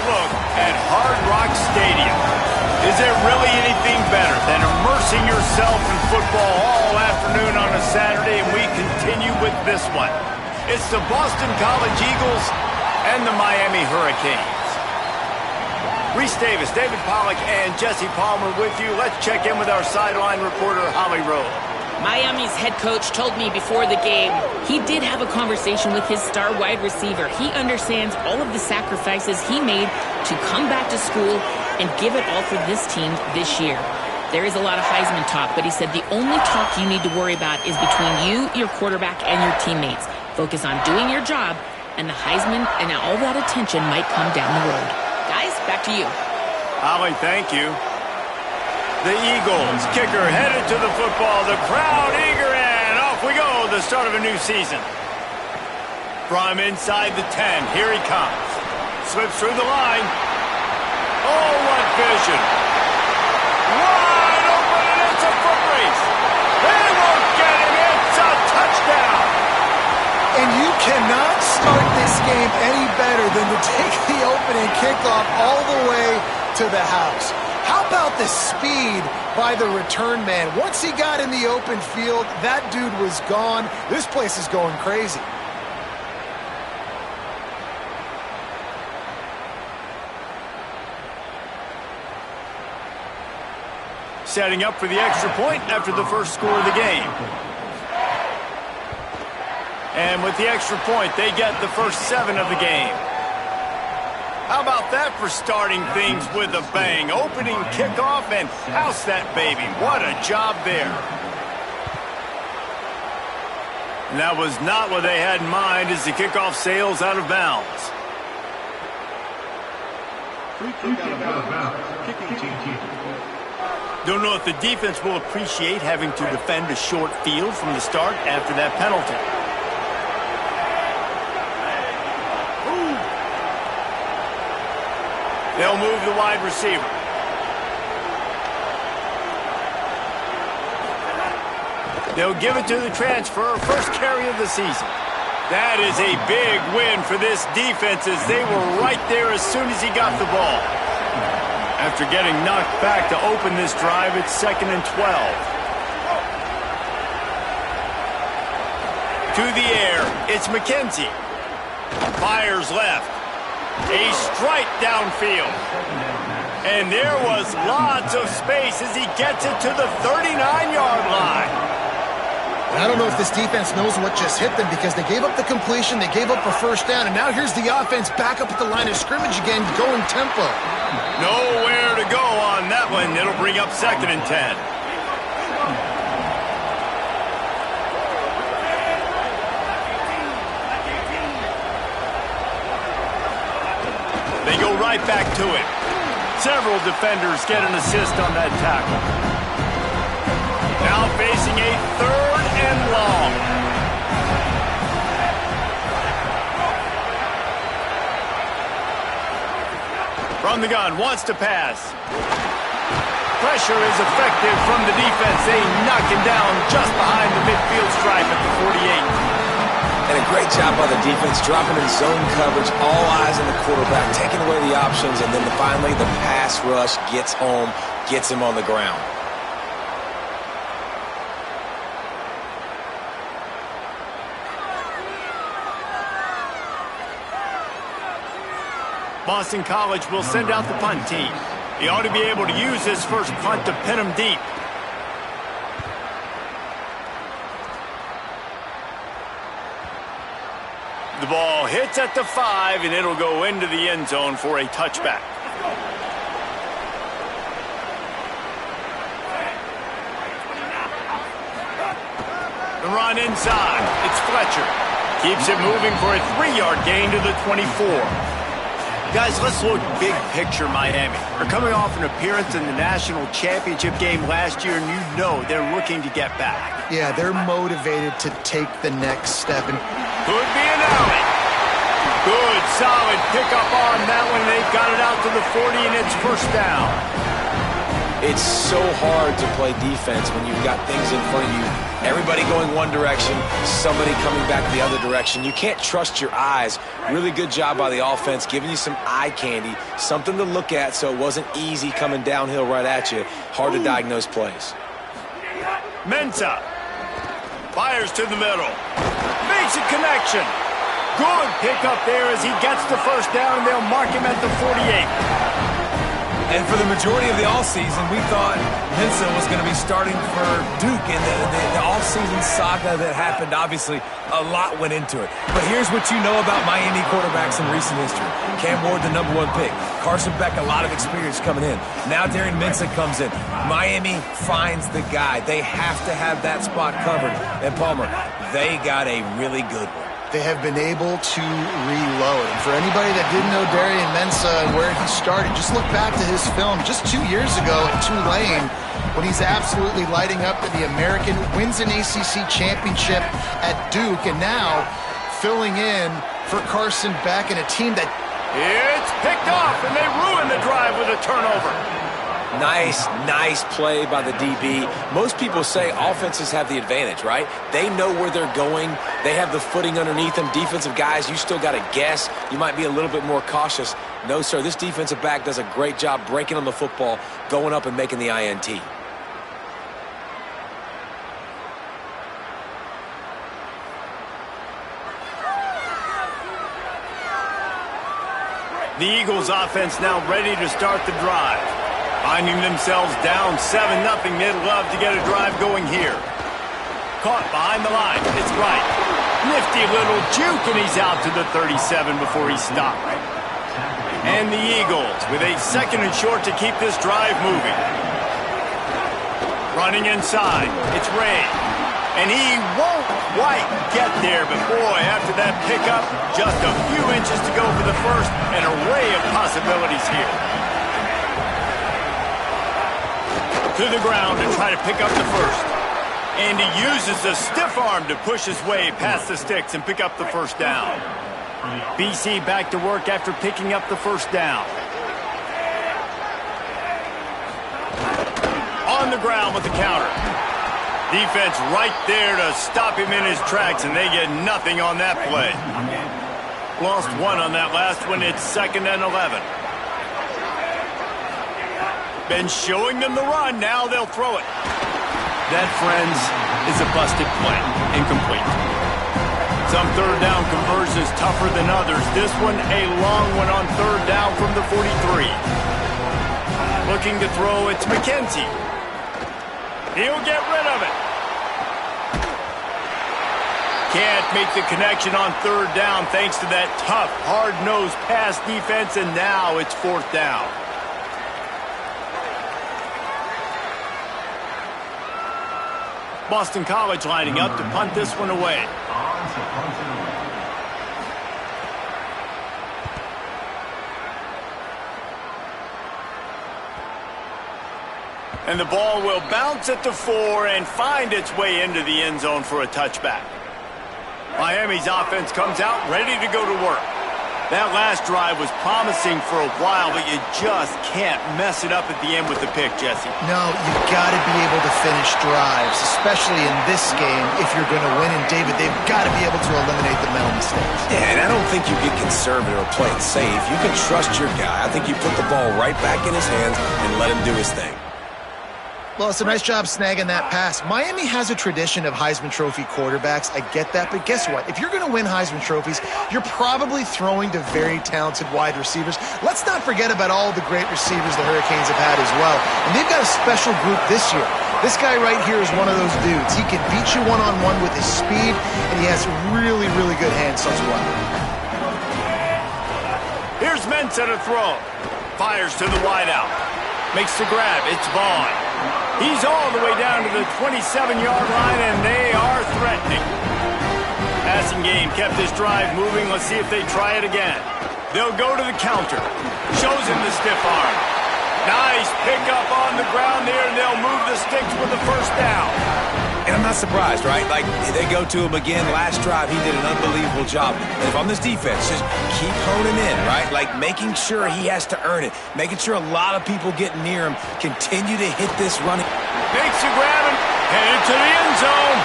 look at Hard Rock Stadium. Is there really anything better than immersing yourself in football all afternoon on a Saturday? And we continue with this one. It's the Boston College Eagles and the Miami Hurricanes. Reese Davis, David Pollack, and Jesse Palmer with you. Let's check in with our sideline reporter, Holly Rowe. Miami's head coach told me before the game he did have a conversation with his star wide receiver. He understands all of the sacrifices he made to come back to school and give it all for this team this year. There is a lot of Heisman talk, but he said the only talk you need to worry about is between you, your quarterback, and your teammates. Focus on doing your job, and the Heisman and all that attention might come down the road. Guys, back to you. Holly, thank you. The Eagles kicker headed to the football. The crowd eager, and off we go. The start of a new season. From inside the 10, here he comes. Slips through the line. Oh, what vision. Wide open, and it's a foot race. They won't get him. It's a touchdown. And you cannot start this game any better than to take the opening kickoff all the way to the house. How about the speed by the return man? Once he got in the open field, that dude was gone. This place is going crazy. Setting up for the extra point after the first score of the game. And with the extra point, they get the first 7 of the game. How about that for starting things with a bang? Opening kickoff and house that baby. What a job there. And that was not what they had in mind as the kickoff sails out of bounds. Free kick out of bounds. Kicking team. Don't know if the defense will appreciate having to defend a short field from the start after that penalty. They'll move the wide receiver. They'll give it to the transfer, first carry of the season. That is a big win for this defense as they were right there as soon as he got the ball. After getting knocked back to open this drive, it's 2nd and 12. To the air, it's McKenzie. Fires left. A strike downfield. And there was lots of space as he gets it to the 39-yard line. I don't know if this defense knows what just hit them because they gave up the completion, they gave up a first down, and now here's the offense back up at the line of scrimmage again, going tempo. Nowhere to go on that one. It'll bring up 2nd and 10. They go right back to it. Several defenders get an assist on that tackle. Now facing a 3rd and long. From the gun, wants to pass. Pressure is effective from the defense. They knock him down just behind the midfield stripe at the 48. And a great job by the defense, dropping in zone coverage, all eyes on the quarterback, taking away the options, and then finally the pass rush gets home, gets him on the ground. Boston College will send out the punt team. He ought to be able to use his first punt to pin him deep. The ball hits at the 5, and it'll go into the end zone for a touchback. The run inside. It's Fletcher. Keeps it moving for a 3-yard gain to the 24. Guys, let's look big picture Miami. They're coming off an appearance in the national championship game last year, and you know they're looking to get back. Yeah, they're motivated to take the next step. And could be an alley. Good, solid pickup on that one. They've got it out to the 40, and it's first down. It's so hard to play defense when you've got things in front of you. Everybody going one direction, somebody coming back the other direction. You can't trust your eyes. Really good job by the offense, giving you some eye candy, something to look at so it wasn't easy coming downhill right at you. Hard to diagnose plays. Mensah fires to the middle. Makes a connection. Good pickup there as he gets the first down, and they'll mark him at the 48. And for the majority of the offseason, we thought Mensah was going to be starting for Duke in the offseason saga that happened. Obviously, a lot went into it. But here's what you know about Miami quarterbacks in recent history. Cam Ward, the #1 pick. Carson Beck, a lot of experience coming in. Now Darren Mensah comes in. Miami finds the guy. They have to have that spot covered. And Palmer, they got a really good one. They have been able to reload. And for anybody that didn't know Darren Mensah and where he started, just look back to his film just 2 years ago at Tulane when he's absolutely lighting up for the American, wins an ACC championship at Duke, and now filling in for Carson Beck and a team that... It's picked off, and they ruin the drive with a turnover. Nice play by the DB. Most people say offenses have the advantage, right? They know where they're going. They have the footing underneath them. Defensive guys, you still got to guess. You might be a little bit more cautious. No, sir, this defensive back does a great job breaking on the football, going up and making the INT. The Eagles offense now ready to start the drive. Finding themselves down 7-0, they'd love to get a drive going here. Caught behind the line. It's right. Nifty little juke, and he's out to the 37 before he stopped. And the Eagles with a 2nd and short to keep this drive moving. Running inside. It's Ray. And he won't quite get there, but boy, after that pickup, just a few inches to go for the first. An array of possibilities here. To the ground to try to pick up the first. And he uses the stiff arm to push his way past the sticks and pick up the first down. BC back to work after picking up the first down. On the ground with the counter. Defense right there to stop him in his tracks, and they get nothing on that play. Lost one on that last one. It's 2nd and 11. Been showing them the run. Now they'll throw it. That, friends, is a busted play. Incomplete. Some third down conversions tougher than others. This one, a long one on 3rd down from the 43. Looking to throw, it's McKenzie. He'll get rid of it. Can't make the connection on 3rd down thanks to that tough, hard-nosed pass defense, and now it's 4th down. Boston College lining up to punt this one away. And the ball will bounce at the 4 and find its way into the end zone for a touchback. Miami's offense comes out ready to go to work. That last drive was promising for a while, but you just can't mess it up at the end with the pick, Jesse. No, you've got to be able to finish drives, especially in this game if you're going to win. And, David, they've got to be able to eliminate the mental mistakes. Yeah, and I don't think you get conservative or play it safe. You can trust your guy. I think you put the ball right back in his hands and let him do his thing. Well, it's a nice job snagging that pass. Miami has a tradition of Heisman Trophy quarterbacks. I get that, but guess what? If you're going to win Heisman Trophies, you're probably throwing to very talented wide receivers. Let's not forget about all the great receivers the Hurricanes have had as well. And they've got a special group this year. This guy right here is one of those dudes. He can beat you one-on-one with his speed, and he has really, really good hands as well. Here's Mensah to throw. Fires to the wideout. Makes the grab. It's Vaughn. He's all the way down to the 27-yard line, and they are threatening. Passing game kept this drive moving. Let's see if they try it again. They'll go to the counter. Shows him the stiff arm. Nice pickup on the ground there, and they'll move the sticks with the first down. And I'm not surprised, right? Like, they go to him again. Last drive, he did an unbelievable job. And if I'm this defense, just keep honing in, right? Like, making sure he has to earn it. Making sure a lot of people get near him. Continue to hit this running. Makes a grab and headed to the end zone.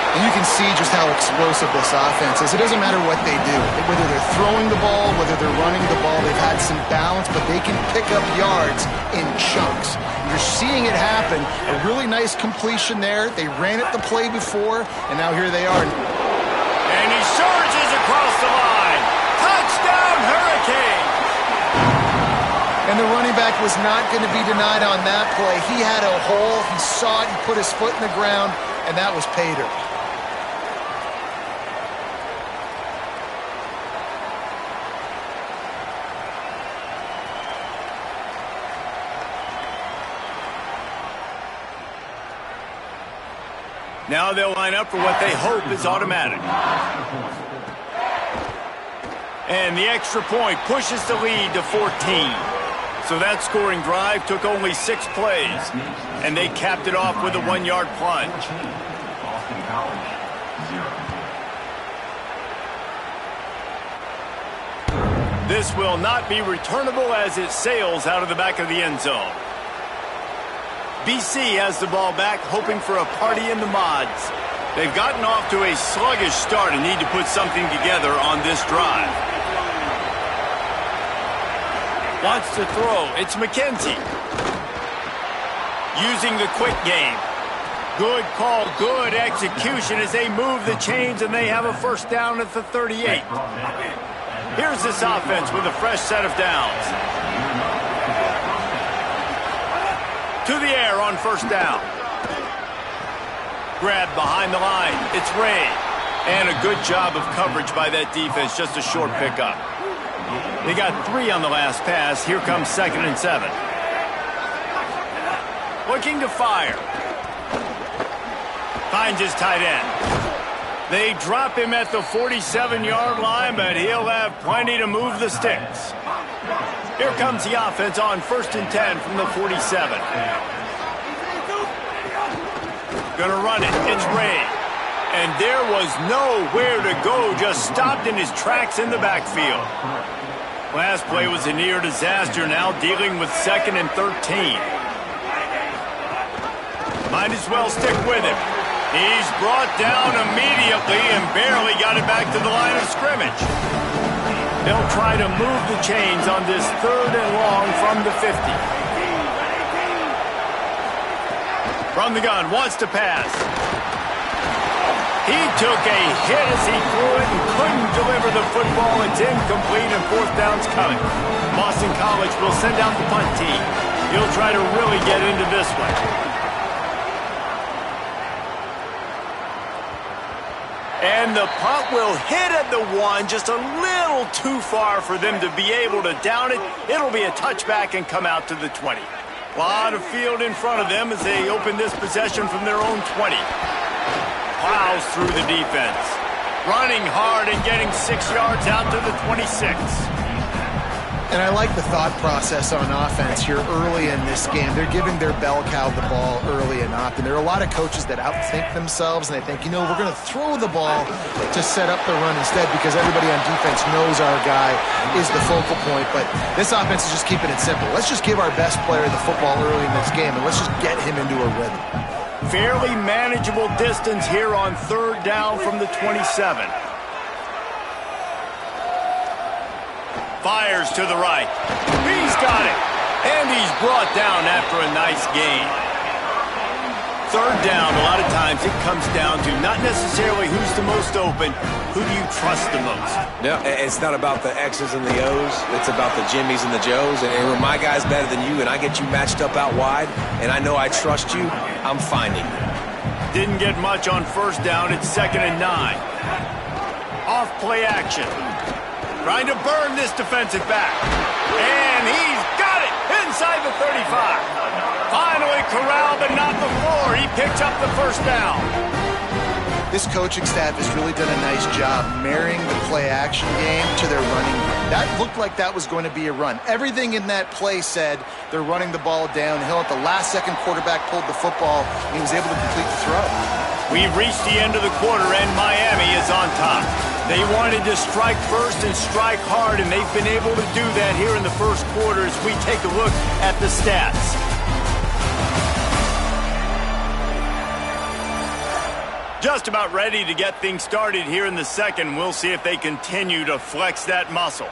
And you can see just how explosive this offense is. It doesn't matter what they do. Whether they're throwing the ball, whether they're running the ball, they've had some balance, but they can pick up yards in chunks. You're seeing it happen. A really nice completion there. They ran it the play before, and now here they are. And he surges across the line. Touchdown, Hurricane! And the running back was not going to be denied on that play. He had a hole. He saw it. He put his foot in the ground, and that was pay dirt. Now they'll line up for what they hope is automatic. And the extra point pushes the lead to 14. So that scoring drive took only 6 plays, and they capped it off with a 1-yard plunge. This will not be returnable as it sails out of the back of the end zone. BC has the ball back, hoping for a party in the mods. They've gotten off to a sluggish start and need to put something together on this drive. Wants to throw. It's McKenzie. Using the quick game. Good call, good execution as they move the chains and they have a first down at the 38. Here's this offense with a fresh set of downs. To the air on first down. Grab behind the line. It's Ray. And a good job of coverage by that defense. Just a short pickup. They got 3 on the last pass. Here comes 2nd and 7. Looking to fire. Finds his tight end. They drop him at the 47-yard line, but he'll have plenty to move the sticks. Here comes the offense on 1st and 10 from the 47. Gonna run it. It's Ray. And there was nowhere to go. Just stopped in his tracks in the backfield. Last play was a near disaster. Now dealing with 2nd and 13. Might as well stick with him. He's brought down immediately and barely got it back to the line of scrimmage. They'll try to move the chains on this 3rd and long from the 50. From the gun, wants to pass. He took a hit as he threw it and couldn't deliver the football. It's incomplete and 4th down's coming. Boston College will send out the punt team. He'll try to really get into this one. And the punt will hit at the 1, just a little too far for them to be able to down it. It'll be a touchback and come out to the 20. A lot of field in front of them as they open this possession from their own 20. Plows through the defense. Running hard and getting 6 yards out to the 26. And I like the thought process on offense here early in this game. They're giving their bell cow the ball early and often. There are a lot of coaches that outthink themselves, and they think, you know, we're going to throw the ball to set up the run instead because everybody on defense knows our guy is the focal point. But this offense is just keeping it simple. Let's just give our best player the football early in this game, and let's just get him into a rhythm. Fairly manageable distance here on 3rd down from the 27. Fires to the right. He's got it. And he's brought down after a nice gain. 3rd down, a lot of times it comes down to not necessarily who's the most open, who do you trust the most? No, it's not about the X's and the O's. It's about the Jimmys and the Joes. And when my guy's better than you and I get you matched up out wide and I know I trust you, I'm finding you. Didn't get much on 1st down. It's 2nd and 9. Off play action. Trying to burn this defensive back. And he's got it inside the 35. Finally corralled, but not before. He picked up the 1st down. This coaching staff has really done a nice job marrying the play-action game to their running game. That looked like that was going to be a run. Everything in that play said they're running the ball downhill. At the last second, quarterback pulled the football, and he was able to complete the throw. We've reached the end of the quarter, and Miami is on top. They wanted to strike first and strike hard, and they've been able to do that here in the first quarter as we take a look at the stats. Just about ready to get things started here in the second. We'll see if they continue to flex that muscle.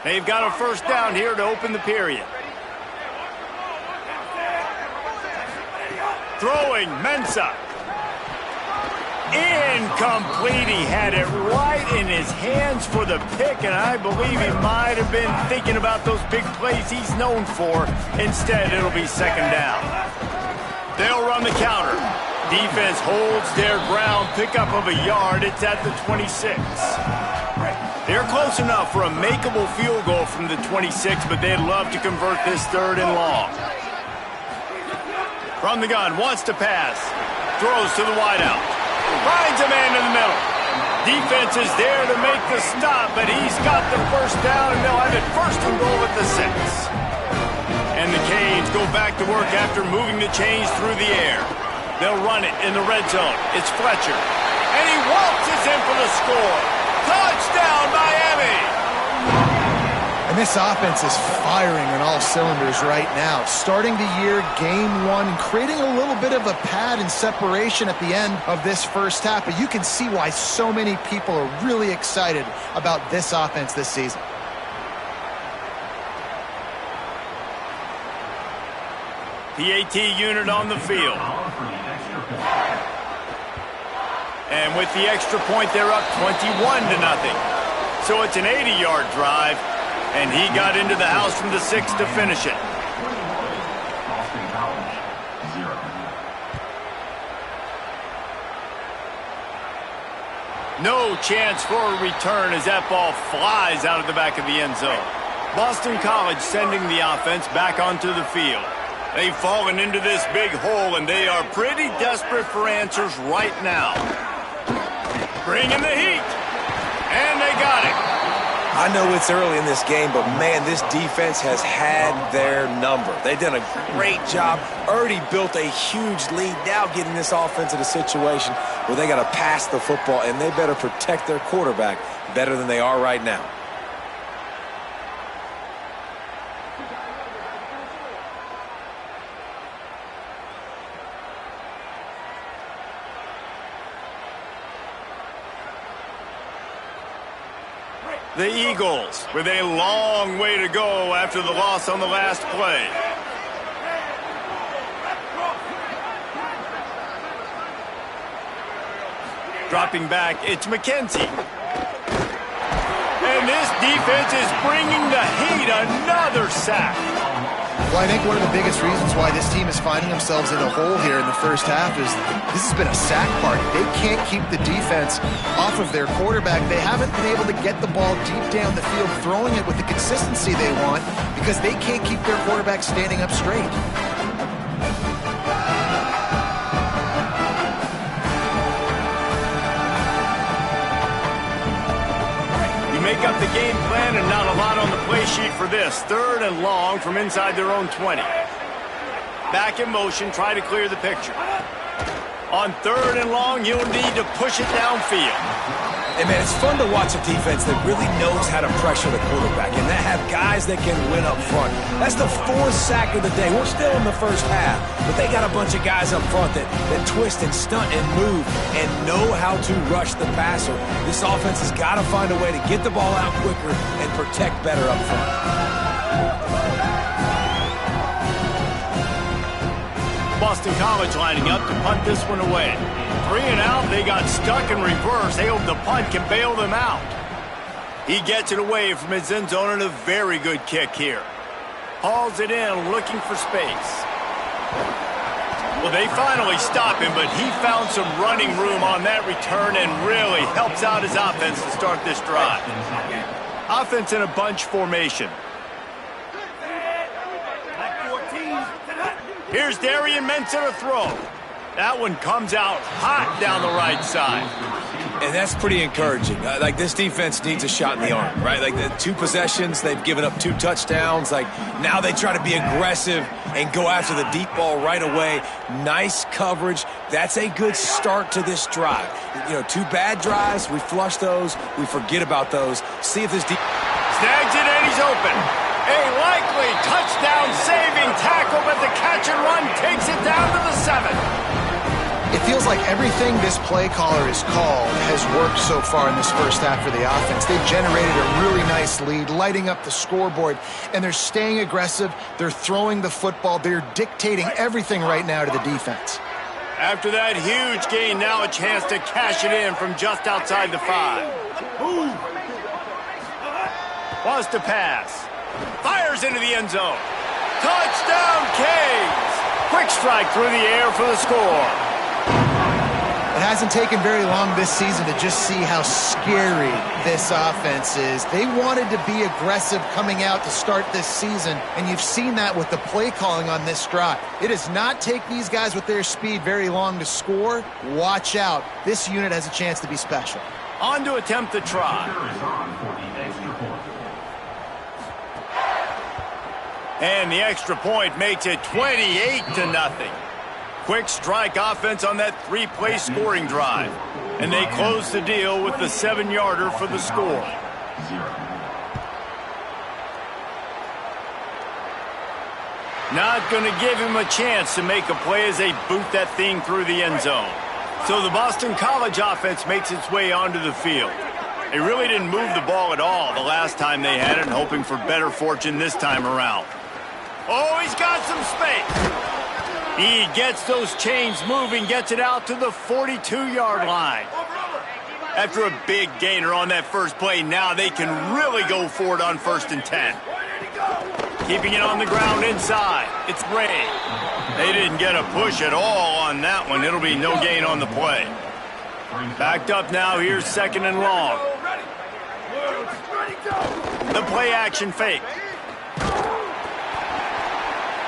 They've got a first down here to open the period. Throwing, Mensah. Incomplete. He had it right in his hands for the pick, and I believe he might have been thinking about those big plays he's known for. Instead, it'll be second down. They'll run the counter. Defense holds their ground. Pickup of a yard. It's at the 26. They're close enough for a makeable field goal from the 26, but they'd love to convert this third and long. From the gun, wants to pass. Throws to the wideout. Finds a man in the middle. Defense is there to make the stop, but he's got the first down, and they'll have it first and goal at the 6. And the Canes go back to work after moving the chains through the air. They'll run it in the red zone. It's Fletcher. And he waltzes in for the score. Touchdown, Miami! And this offense is firing on all cylinders right now. Starting the year, game one, and creating a little bit of a pad and separation at the end of this first half. But you can see why so many people are really excited about this offense this season. PAT unit on the field. And with the extra point, they're up 21-0. So it's an 80-yard drive, and he got into the house from the 6 to finish it. No chance for a return as that ball flies out of the back of the end zone. Boston College sending the offense back onto the field. They've fallen into this big hole, and they are pretty desperate for answers right now. Bringing the heat. And they got it. I know it's early in this game, but, man, this defense has had their number. They've done a great job, already built a huge lead, now getting this offense in a situation where they got to pass the football, and they better protect their quarterback better than they are right now. The Eagles with a long way to go after the loss on the last play. Dropping back, it's McKenzie. And this defense is bringing the heat. Another sack. Well, I think one of the biggest reasons why this team is finding themselves in a hole here in the first half is this has been a sack party. They can't keep the defense off of their quarterback. They haven't been able to get the ball deep down the field, throwing it with the consistency they want because they can't keep their quarterback standing up straight. Make up the game plan and not a lot on the play sheet for this. Third and long from inside their own 20. Back in motion, try to clear the picture. On third and long, you'll need to push it downfield. Hey, man, it's fun to watch a defense that really knows how to pressure the quarterback and that have guys that can win up front. That's the 4th sack of the day. We're still in the first half, but they got a bunch of guys up front that twist and stunt and move and know how to rush the passer. This offense has got to find a way to get the ball out quicker and protect better up front. Boston College lining up to punt this one away. 3 and out, they got stuck in reverse. They hope the punt can bail them out. He gets it away from his end zone and a very good kick here. Hauls it in, looking for space. Well, they finally stop him, but he found some running room on that return and really helps out his offense to start this drive. Offense in a bunch formation. Here's Darian Mensah to throw. That one comes out hot down the right side. And that's pretty encouraging. Like, this defense needs a shot in the arm, right? Like, the 2 possessions, they've given up 2 touchdowns. Like, now they try to be aggressive and go after the deep ball right away. Nice coverage. That's a good start to this drive. 2 bad drives, we flush those, we forget about those. See if this snags it and he's open. A likely touchdown-saving tackle, but the catch and run takes it down to the 7. It feels like everything this play caller has called has worked so far in this first half for the offense. They've generated a really nice lead, lighting up the scoreboard, and they're staying aggressive. They're throwing the football. They're dictating everything right now to the defense. After that huge gain, now a chance to cash it in from just outside the 5. Wants to pass. Fires into the end zone. Touchdown, Canes! Quick strike through the air for the score. It hasn't taken very long this season to just see how scary this offense is. They wanted to be aggressive coming out to start this season, and you've seen that with the play calling on this drive. It does not take these guys with their speed very long to score. Watch out. This unit has a chance to be special. On to attempt the try. And the extra point makes it 28-0. Quick strike offense on that 3-play scoring drive. And they close the deal with the 7-yarder for the score. Not going to give him a chance to make a play as they boot that thing through the end zone. So the Boston College offense makes its way onto the field. They really didn't move the ball at all the last time they had it, hoping for better fortune this time around. Oh, he's got some space. He gets those chains moving, gets it out to the 42-yard line. After a big gainer on that first play, now they can really go for it on 1st and 10. Keeping it on the ground inside. It's Ray. They didn't get a push at all on that one. It'll be no gain on the play. Backed up now. Here's 2nd and long. The play action fake.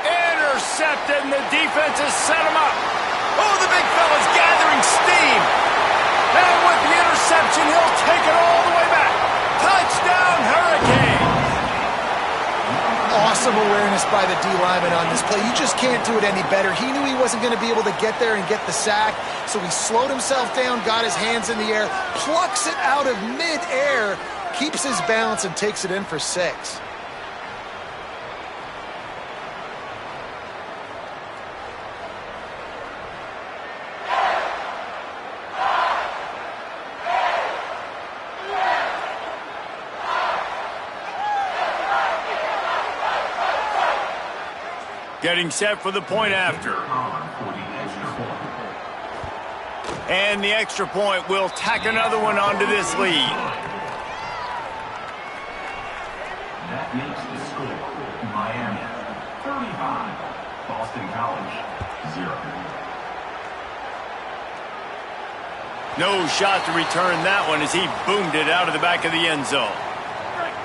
Intercepted, and the defense has set him up. Oh, the big fella's gathering steam. And with the interception, he'll take it all the way back. Touchdown, Hurricanes. Awesome awareness by the D-lineman on this play. You just can't do it any better. He knew he wasn't going to be able to get there and get the sack, so he slowed himself down, got his hands in the air, plucks it out of mid-air, keeps his balance, and takes it in for 6. Getting set for the point after. And the extra point will tack another one onto this lead. That makes the score Miami 35, Boston College 0. No shot to return that one as he boomed it out of the back of the end zone.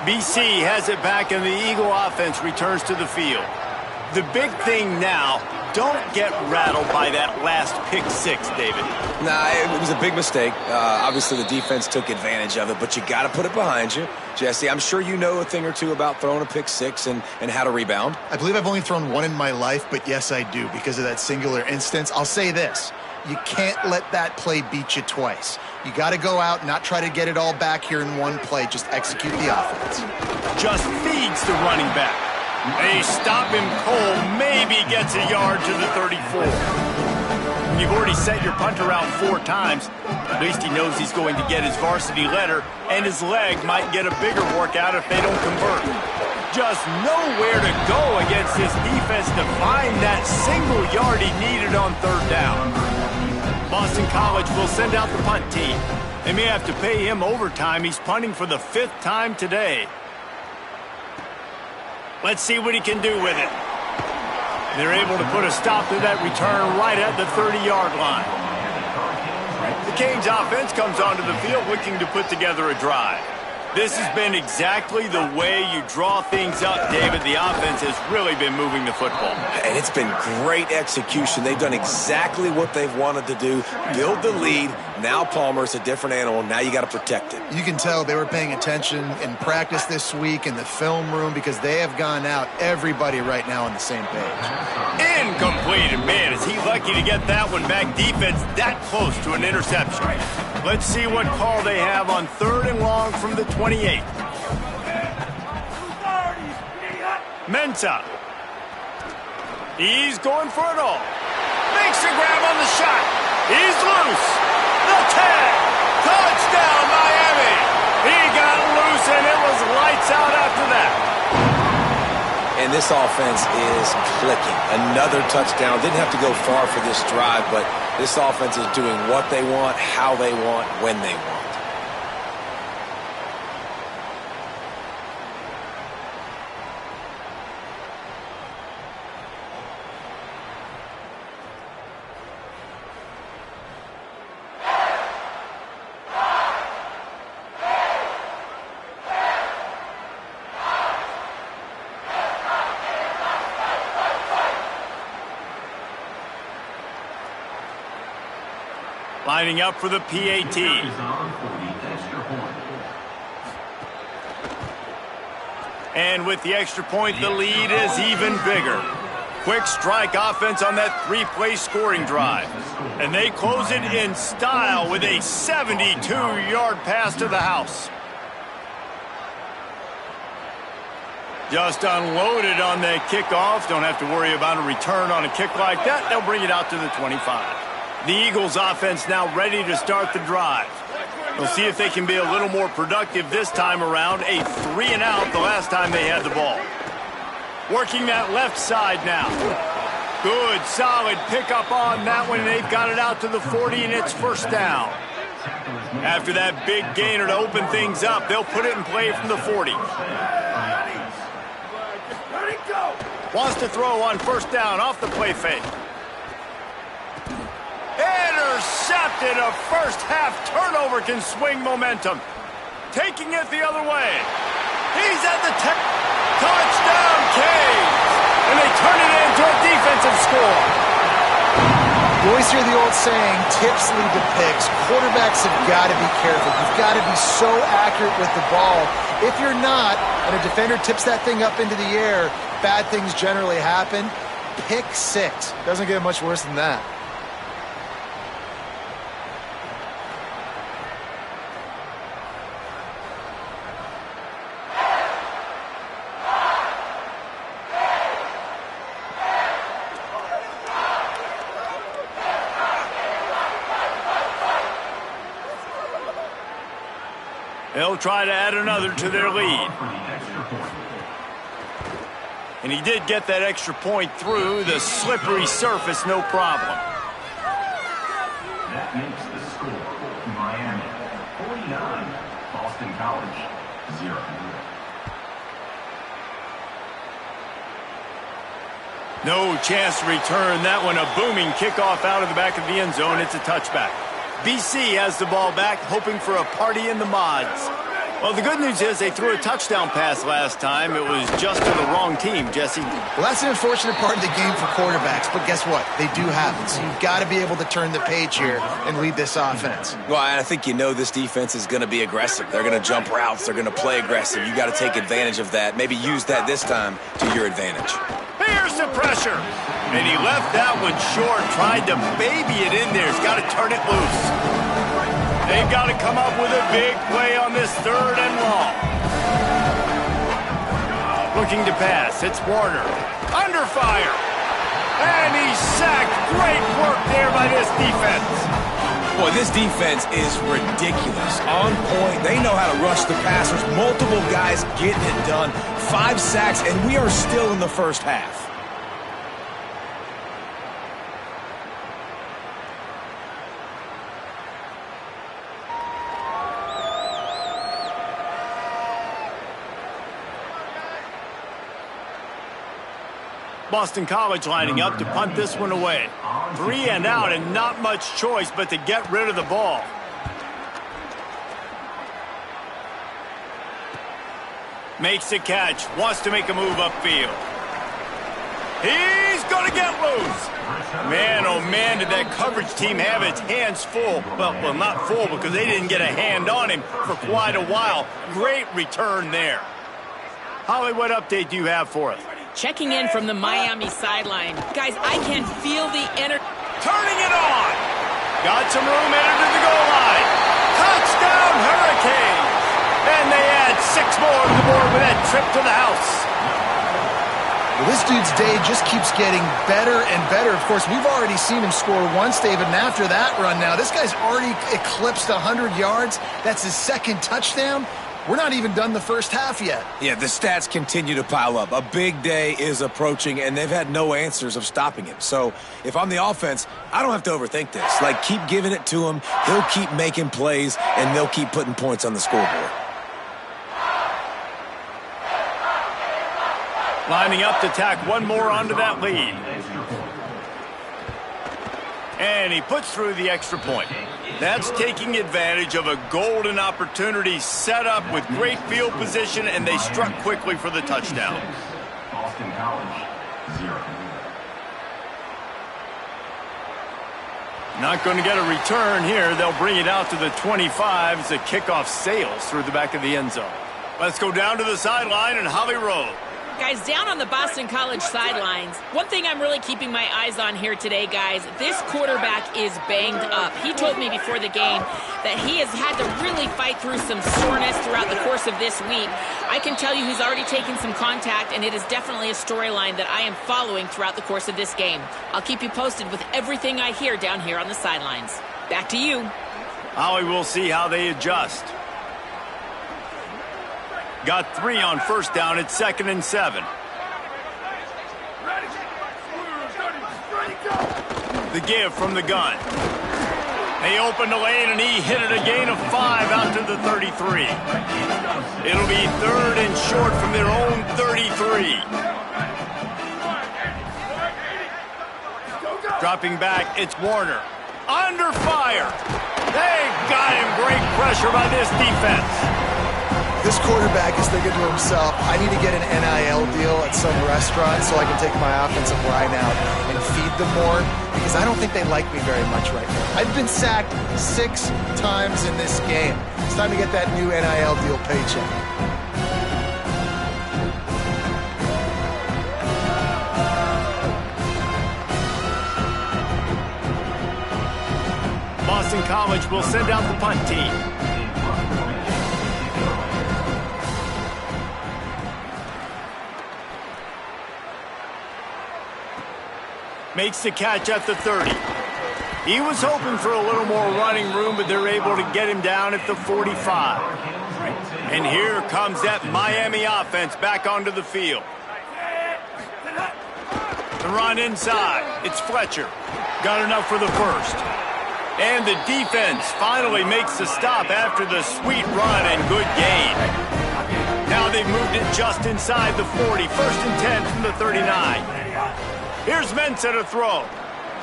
BC has it back and the Eagle offense returns to the field. The big thing now, don't get rattled by that last pick-6, David. Nah, it was a big mistake. Obviously, the defense took advantage of it, but you got to put it behind you. Jesse, I'm sure you know a thing or two about throwing a pick-6 and how to rebound. I believe I've only thrown one in my life, but yes, I do because of that singular instance. I'll say this. You can't let that play beat you twice. You got to go out and not try to get it all back here in one play. Just execute the offense. Just feeds the running back. They stop him cold, maybe gets a yard to the 34. You've already set your punter out 4 times. At least he knows he's going to get his varsity letter, and his leg might get a bigger workout if they don't convert. Just nowhere to go against this defense to find that single yard he needed on 3rd down. Boston College will send out the punt team. They may have to pay him overtime. He's punting for the 5th time today. Let's see what he can do with it. They're able to put a stop to that return right at the 30-yard line. The Canes offense comes onto the field looking to put together a drive. This has been exactly the way you draw things up, David. The offense has really been moving the football. And it's been great execution. They've done exactly what they've wanted to do. Build the lead. Now Palmer's a different animal. Now you got to protect it. You can tell they were paying attention in practice this week in the film room because they have gone out, everybody right now on the same page. Incomplete. And man, is he lucky to get that one back. Defense that close to an interception. Let's see what call they have on 3rd and long from the 28. Mensah. He's going for it all. Makes a grab on the shot. He's loose. The tag. Touchdown, Miami. He got loose, and it was lights out after that. And this offense is clicking. Another touchdown. Didn't have to go far for this drive, but this offense is doing what they want, how they want, when they want. Lining up for the PAT. And with the extra point, the lead is even bigger. Quick strike offense on that 3-play scoring drive. And they close it in style with a 72-yard pass to the house. Just unloaded on that kickoff. Don't have to worry about a return on a kick like that. They'll bring it out to the 25. The Eagles offense now ready to start the drive. We'll see if they can be a little more productive this time around. A 3-and-out the last time they had the ball. Working that left side now. Good, solid pickup on that one. They've got it out to the 40, and it's first down. After that big gainer to open things up, they'll put it in play from the 40. Wants to throw on first down off the play fake. Intercepted. A first-half turnover can swing momentum. Taking it the other way. He's at the touchdown Canes. And they turn it into a defensive score. You always hear the old saying, tips lead to picks. Quarterbacks have got to be careful. You've got to be so accurate with the ball. If you're not, and a defender tips that thing up into the air, bad things generally happen. Pick 6. Doesn't get much worse than that. They'll try to add another to their lead. And he did get that extra point through the slippery surface, no problem. That makes the score Miami 49, Boston College 0. No chance to return that one. A booming kickoff out of the back of the end zone. It's a touchback. BC has the ball back, hoping for a party in the mods. Well, the good news is they threw a touchdown pass last time. It was just to the wrong team, Jesse. Well, that's an unfortunate part of the game for quarterbacks, but guess what? They do have it, so you've got to be able to turn the page here and lead this offense. Well, I think you know this defense is going to be aggressive. They're going to jump routes. They're going to play aggressive. You got to take advantage of that. Maybe use that this time to your advantage. Here's the pressure. And he left that one short, tried to baby it in there. He's got to turn it loose. They've got to come up with a big play on this 3rd and long. Looking to pass. It's Warner. Under fire. And he's sacked. Great work there by this defense. Boy, this defense is ridiculous. On point. They know how to rush the passers. Multiple guys getting it done. 5 sacks, and we are still in the first half. Boston College lining up to punt this one away. 3-and-out and not much choice but to get rid of the ball. Makes the catch. Wants to make a move upfield. He's going to get loose. Man, oh man, did that coverage team have its hands full. Well, not full because they didn't get a hand on him for quite a while. Great return there. Holly, what update do you have for us? Checking in from the Miami sideline. Guys, I can feel the energy. Turning it on. Got some room, headed to the goal line. Touchdown, Hurricanes. And they add 6 more to the board with that trip to the house. Well, this dude's day just keeps getting better and better. Of course, we've already seen him score once, David, and after that run now, this guy's already eclipsed 100 yards. That's his second touchdown. We're not even done the first half yet. Yeah, the stats continue to pile up. A big day is approaching, and they've had no answers of stopping him. So if I'm the offense, I don't have to overthink this. Like, keep giving it to him. He'll keep making plays, and they'll keep putting points on the scoreboard. Lining up to tack one more onto that lead. And he puts through the extra point. That's taking advantage of a golden opportunity set up with great field position, and they struck quickly for the touchdown. Boston College, 0. Not going to get a return here. They'll bring it out to the 25 as the kickoff sails through the back of the end zone. Let's go down to the sideline and Holly Rowe. Guys, down on the Boston College sidelines, one thing I'm really keeping my eyes on here today, guys, this quarterback is banged up. He told me before the game that he has had to really fight through some soreness throughout the course of this week. I can tell you he's already taken some contact, and it is definitely a storyline that I am following throughout the course of this game. I'll keep you posted with everything I hear down here on the sidelines. Back to you. Holly, we'll see how they adjust. Got 3 on first down at 2nd and 7. The give from the gun. They opened the lane and he hit it a gain of 5 out to the 33. It'll be 3rd and short from their own 33. Dropping back, it's Warner. Under fire. They got him. Great pressure by this defense. This quarterback is thinking to himself, I need to get an NIL deal at some restaurant so I can take my offensive line out and feed them more, because I don't think they like me very much right now. I've been sacked 6 times in this game. It's time to get that new NIL deal paycheck. Boston College will send out the punt team. Makes the catch at the 30. He was hoping for a little more running room, but they're able to get him down at the 45. And here comes that Miami offense back onto the field. The run inside. It's Fletcher. Got enough for the first. And the defense finally makes the stop after the sweet run and good gain. Now they've moved it just inside the 40. 1st and 10 from the 39. Here's Mensah to throw.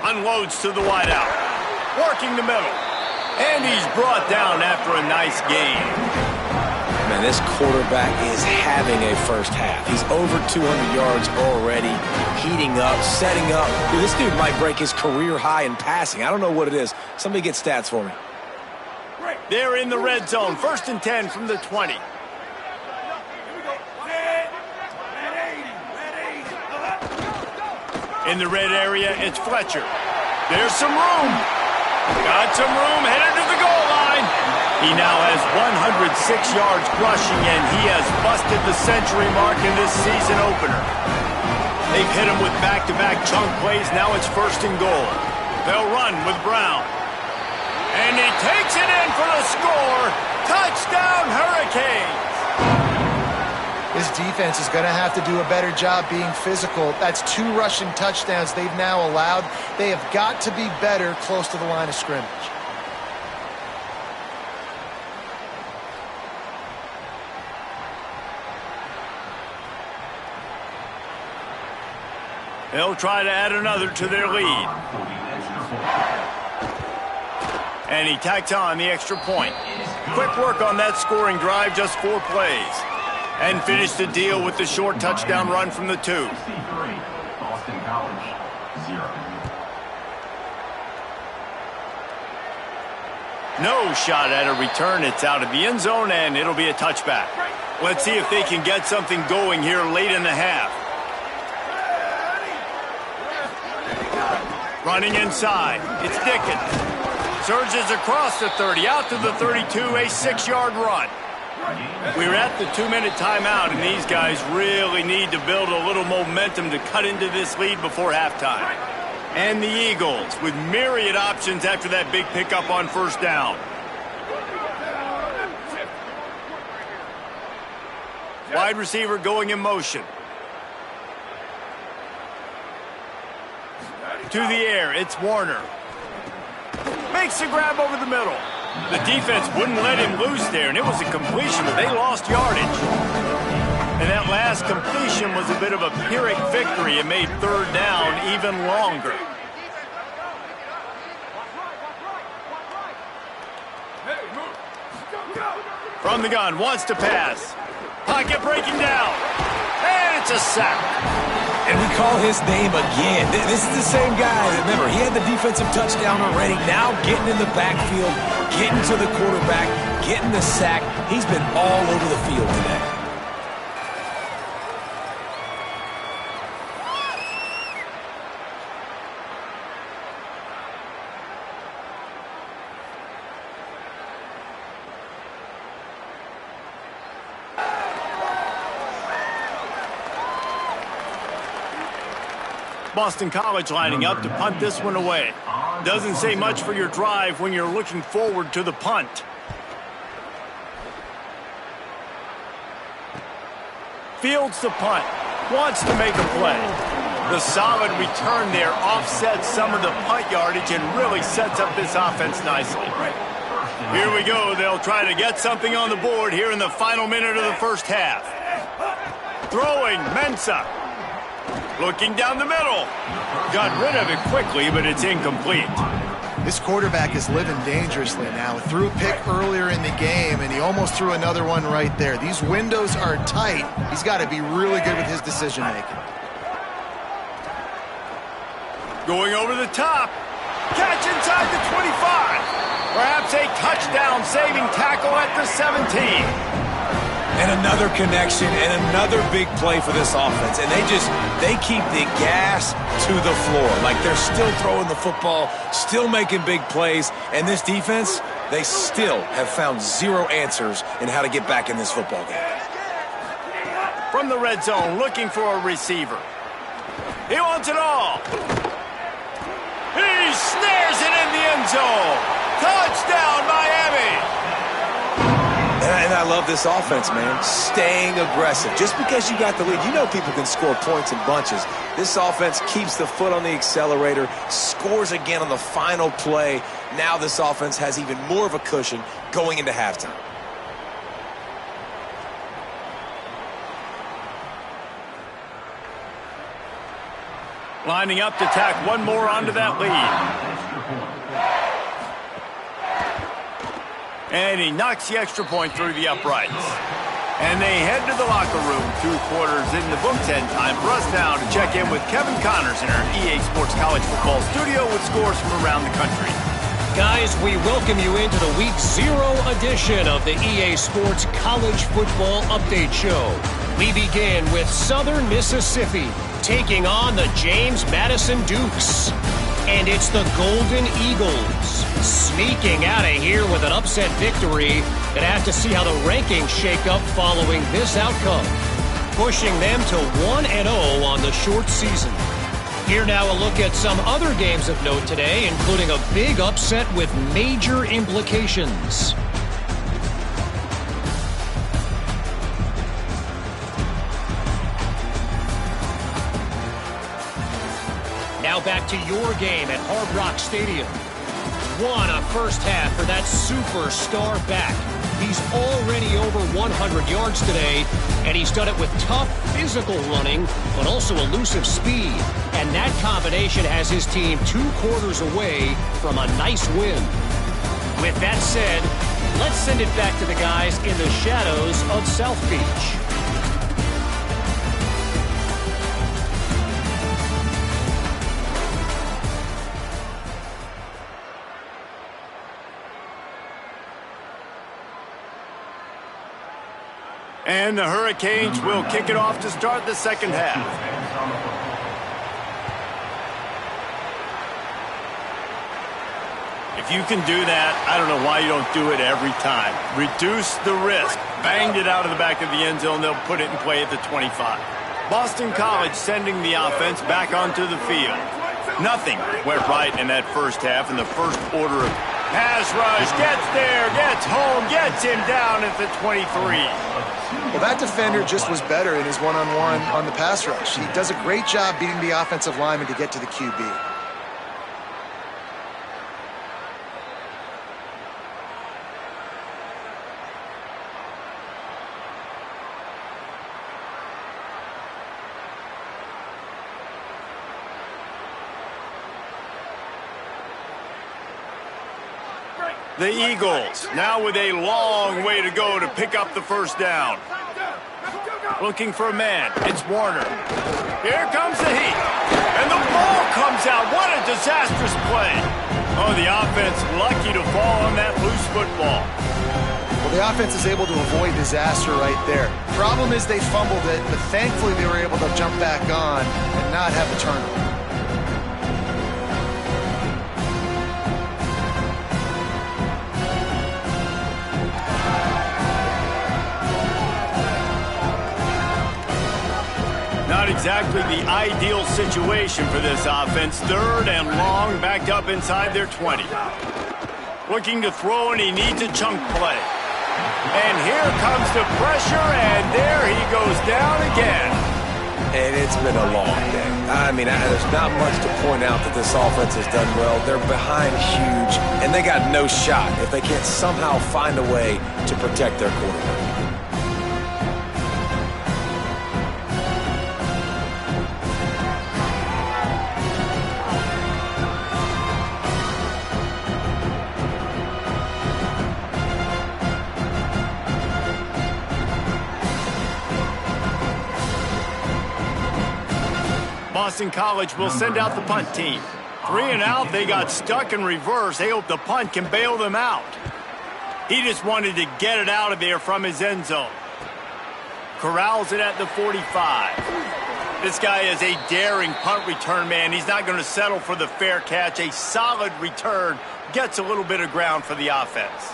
Unloads to the wideout. Working the middle. And he's brought down after a nice gain. Man, this quarterback is having a first half. He's over 200 yards already, heating up, setting up. Dude, this dude might break his career high in passing. I don't know what it is. Somebody get stats for me. They're in the red zone. 1st and 10 from the 20. In the red area, it's Fletcher. There's some room. Got some room, headed to the goal line. He now has 106 yards rushing, and he has busted the century mark in this season opener. They've hit him with back-to-back chunk plays. Now it's 1st and goal. They'll run with Brown. And he takes it in for the score. Touchdown, Hurricanes. This defense is going to have to do a better job being physical. That's 2 rushing touchdowns they've now allowed. They have got to be better close to the line of scrimmage. They'll try to add another to their lead. And he tacks on the extra point. Quick work on that scoring drive, just 4 plays. And finish the deal with the short touchdown run from the 2. 63, Boston College, 0. No shot at a return. It's out of the end zone, and it'll be a touchback. Let's see if they can get something going here late in the half. Running inside. It's Dickens. Surges across the 30, out to the 32, a 6-yard run. We're at the 2-minute timeout, and these guys really need to build a little momentum to cut into this lead before halftime. And the Eagles with myriad options after that big pickup on first down. Wide receiver going in motion. To the air, it's Warner. Makes a grab over the middle. The defense wouldn't let him loose there, and it was a completion, but they lost yardage. And that last completion was a bit of a Pyrrhic victory. It made third down even longer. From the gun, wants to pass. Pocket breaking down. And it's a sack. And we call his name again. This is the same guy. Remember, he had the defensive touchdown already. Now getting in the backfield, getting to the quarterback, getting the sack. He's been all over the field today. Boston College lining up to punt this one away. Doesn't say much for your drive when you're looking forward to the punt. Fields the punt. Wants to make a play. The solid return there offsets some of the punt yardage and really sets up this offense nicely. Here we go. They'll try to get something on the board here in the final minute of the first half. Throwing, Mensah. Looking down the middle. Got rid of it quickly, but it's incomplete. This quarterback is living dangerously now. Threw a pick earlier in the game, and he almost threw another one right there. These windows are tight. He's got to be really good with his decision-making. Going over the top. Catch inside the 25. Perhaps a touchdown-saving tackle at the 17. And another connection and another big play for this offense. And they keep the gas to the floor. Like they're still throwing the football, still making big plays. And this defense, they still have found zero answers in how to get back in this football game. From the red zone, looking for a receiver. He wants it all. He snares it in the end zone. Touchdown, Miami. And I love this offense, man. Staying aggressive. Just because you got the lead, you know people can score points in bunches. This offense keeps the foot on the accelerator, scores again on the final play. Now this offense has even more of a cushion going into halftime. Lining up to tack one more onto that lead. And he knocks the extra point through the uprights. And they head to the locker room. 2 quarters in the books, and time for us now to check in with Kevin Connors in our EA Sports College Football studio with scores from around the country. Guys, we welcome you into the Week 0 edition of the EA Sports College Football Update Show. We begin with Southern Mississippi taking on the James Madison Dukes. And it's the Golden Eagles sneaking out of here with an upset victory. Gonna have to see how the rankings shake up following this outcome, pushing them to 1-0 on the short season. Here now a look at some other games of note today, including a big upset with major implications. Now back to your game at Hard Rock Stadium. What a first half for that superstar back. He's already over 100 yards today, and he's done it with tough physical running, but also elusive speed. And that combination has his team 2 quarters away from a nice win. With that said, let's send it back to the guys in the shadows of South Beach. And the Hurricanes will kick it off to start the second half. If you can do that, I don't know why you don't do it every time. Reduce the risk. Banged it out of the back of the end zone. They'll put it in play at the 25. Boston College sending the offense back onto the field. Nothing went right in that first half in the first order of pass rush. Gets there, gets home, gets him down at the 23. Well, that defender just was better in his one-on-one on the pass rush. He does a great job beating the offensive lineman to get to the QB. The Eagles now with a long way to go to pick up the first down. Looking for a man. It's Warner. Here comes the heat. And the ball comes out. What a disastrous play. Oh, the offense lucky to fall on that loose football. Well, the offense is able to avoid disaster right there. Problem is they fumbled it, but thankfully they were able to jump back on and not have a turnover. Not exactly the ideal situation for this offense. Third and long, backed up inside their 20. Looking to throw, and he needs a chunk play. And here comes the pressure, and there he goes down again. And it's been a long day. I mean, there's not much to point out that this offense has done well. They're behind huge, and they got no shot if they can't somehow find a way to protect their quarterback. Boston College will send out the punt team. 3 and out, they got stuck in reverse. They hope the punt can bail them out. He just wanted to get it out of there from his end zone. Corrals it at the 45. This guy is a daring punt return man. He's not going to settle for the fair catch. A solid return gets a little bit of ground for the offense.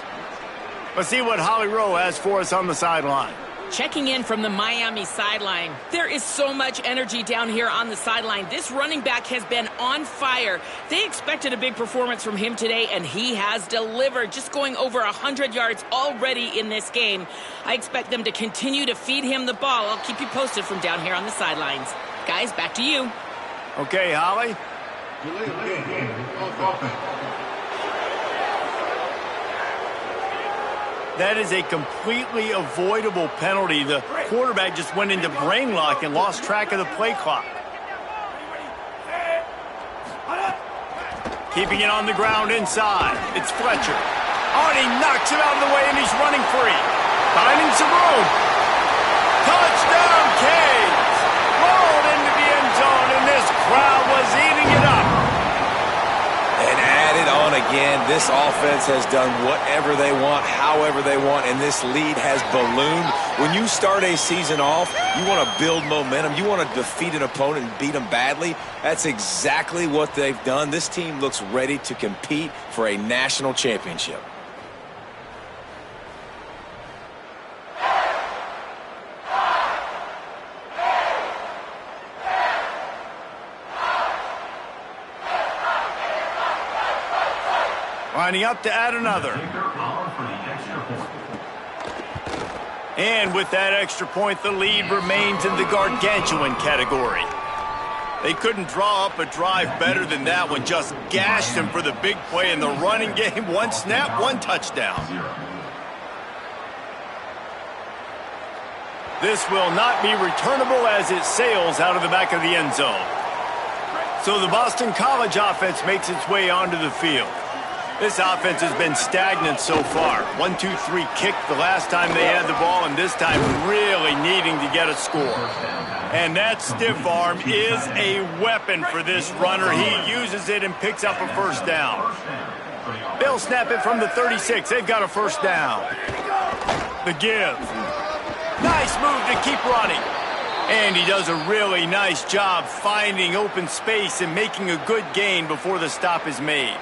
Let's see what Holly Rowe has for us on the sideline. Checking in from the Miami sideline. There is so much energy down here on the sideline. This running back has been on fire. They expected a big performance from him today, and he has delivered, just going over 100 yards already in this game. I expect them to continue to feed him the ball. I'll keep you posted from down here on the sidelines. Guys, back to you. Okay, Holly. That is a completely avoidable penalty. The quarterback just went into brain lock and lost track of the play clock. Keeping it on the ground inside. It's Fletcher. Oh, and he knocks him out of the way, and he's running free. Finding some room. Touchdown, Canes! Rolled into the end zone, and this crowd was eating it up. And added on again, this offense has done whatever they want, however they want, and this lead has ballooned. When you start a season off, you want to build momentum. You want to defeat an opponent and beat them badly. That's exactly what they've done. This team looks ready to compete for a national championship. Lining up to add another. And with that extra point, the lead remains in the gargantuan category. They couldn't draw up a drive better than that one. Just gashed him for the big play in the running game. One snap, one touchdown. This will not be returnable as it sails out of the back of the end zone. So the Boston College offense makes its way onto the field. This offense has been stagnant so far. 1-2-3 kick the last time they had the ball, and this time really needing to get a score. And that stiff arm is a weapon for this runner. He uses it and picks up a first down. They'll snap it from the 36. They've got a first down. The give. Nice move to keep running. And he does a really nice job finding open space and making a good gain before the stop is made.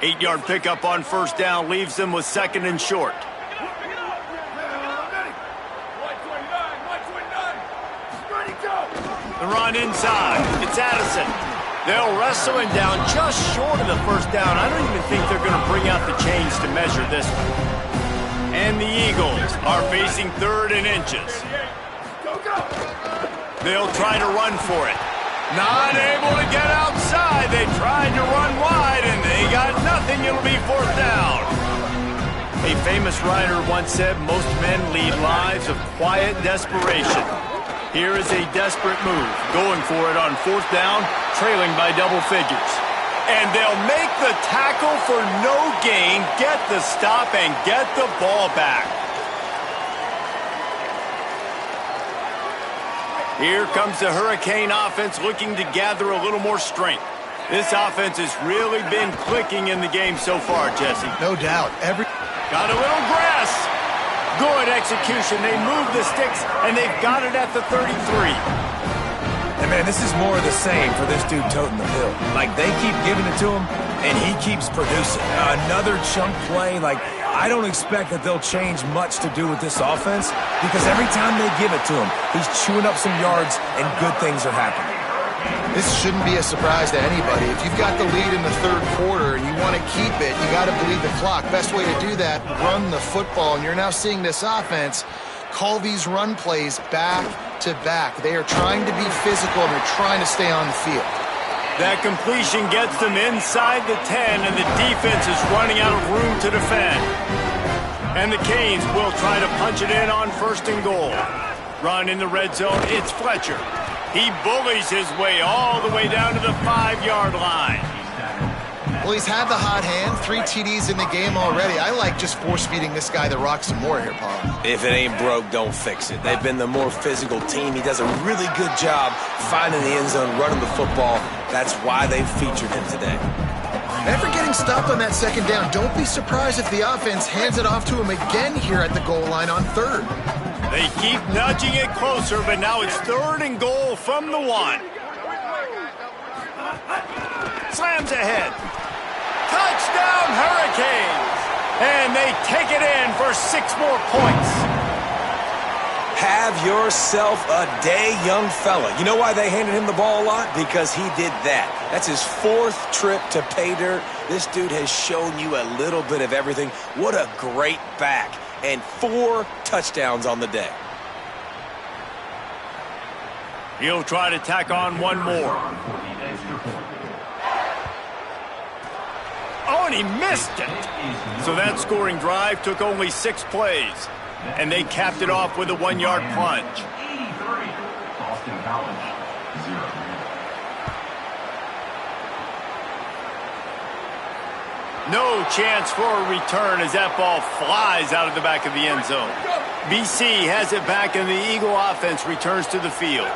Eight-yard pickup on first down leaves them with second and short. The run inside. It's Addison. They'll wrestle him down just short of the first down. I don't even think they're going to bring out the chains to measure this one. And the Eagles are facing 3rd and inches. They'll try to run for it. Not able to get outside. They tried to run wide, and they got nothing. It'll be 4th down. A famous writer once said, most men lead lives of quiet desperation. Here is a desperate move, going for it on 4th down, trailing by double figures. And they'll make the tackle for no gain, get the stop, and get the ball back. Here comes the Hurricane offense looking to gather a little more strength. This offense has really been clicking in the game so far, Jesse. No doubt. Got a little grass. Good execution. They move the sticks, and they've got it at the 33. And, man, this is more of the same for this dude toting the bill. Like, they keep giving it to him, and he keeps producing. Another chunk play. Like, I don't expect that they'll change much to do with this offense because every time they give it to him, he's chewing up some yards, and good things are happening. This shouldn't be a surprise to anybody. If you've got the lead in the 3rd quarter and you want to keep it, you got to bleed the clock. Best way to do that, run the football. And you're now seeing this offense call these run plays back to back. They are trying to be physical, and they're trying to stay on the field. That completion gets them inside the 10, and the defense is running out of room to defend. And the Canes will try to punch it in on 1st and goal. Run in the red zone, it's Fletcher. He bullies his way all the way down to the 5-yard line. Well, he's had the hot hand, 3 TDs in the game already. I like just force-feeding this guy the rock some more here, Paul. If it ain't broke, don't fix it. They've been the more physical team. He does a really good job finding the end zone, running the football. That's why they've featured him today. After getting stopped on that 2nd down, don't be surprised if the offense hands it off to him again here at the goal line on 3rd. They keep nudging it closer, but now it's 3rd and goal from the 1. Slams ahead. Touchdown, Hurricanes! And they take it in for 6 more points. Have yourself a day, young fella. You know why they handed him the ball a lot? Because he did that. That's his 4th trip to pay dirt. This dude has shown you a little bit of everything. What a great back. And 4 touchdowns on the day. He'll try to tack on one more. Oh, and he missed it. So that scoring drive took only 6 plays. And they capped it off with a 1-yard plunge. 83, Boston College, 0. No chance for a return as that ball flies out of the back of the end zone. BC has it back, and the Eagle offense returns to the field.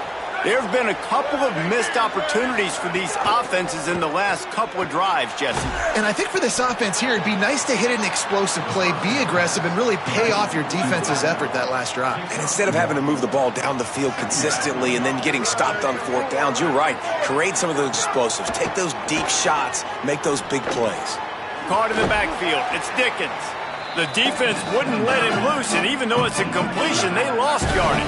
There have been a couple of missed opportunities for these offenses in the last couple of drives, Jesse. And I think for this offense here, it'd be nice to hit an explosive play, be aggressive, and really pay off your defense's effort that last drive. And instead of having to move the ball down the field consistently and then getting stopped on 4th downs, you're right. Create some of those explosives. Take those deep shots. Make those big plays. Caught in the backfield. It's Dickens. The defense wouldn't let him loose, and even though it's a completion, they lost yardage.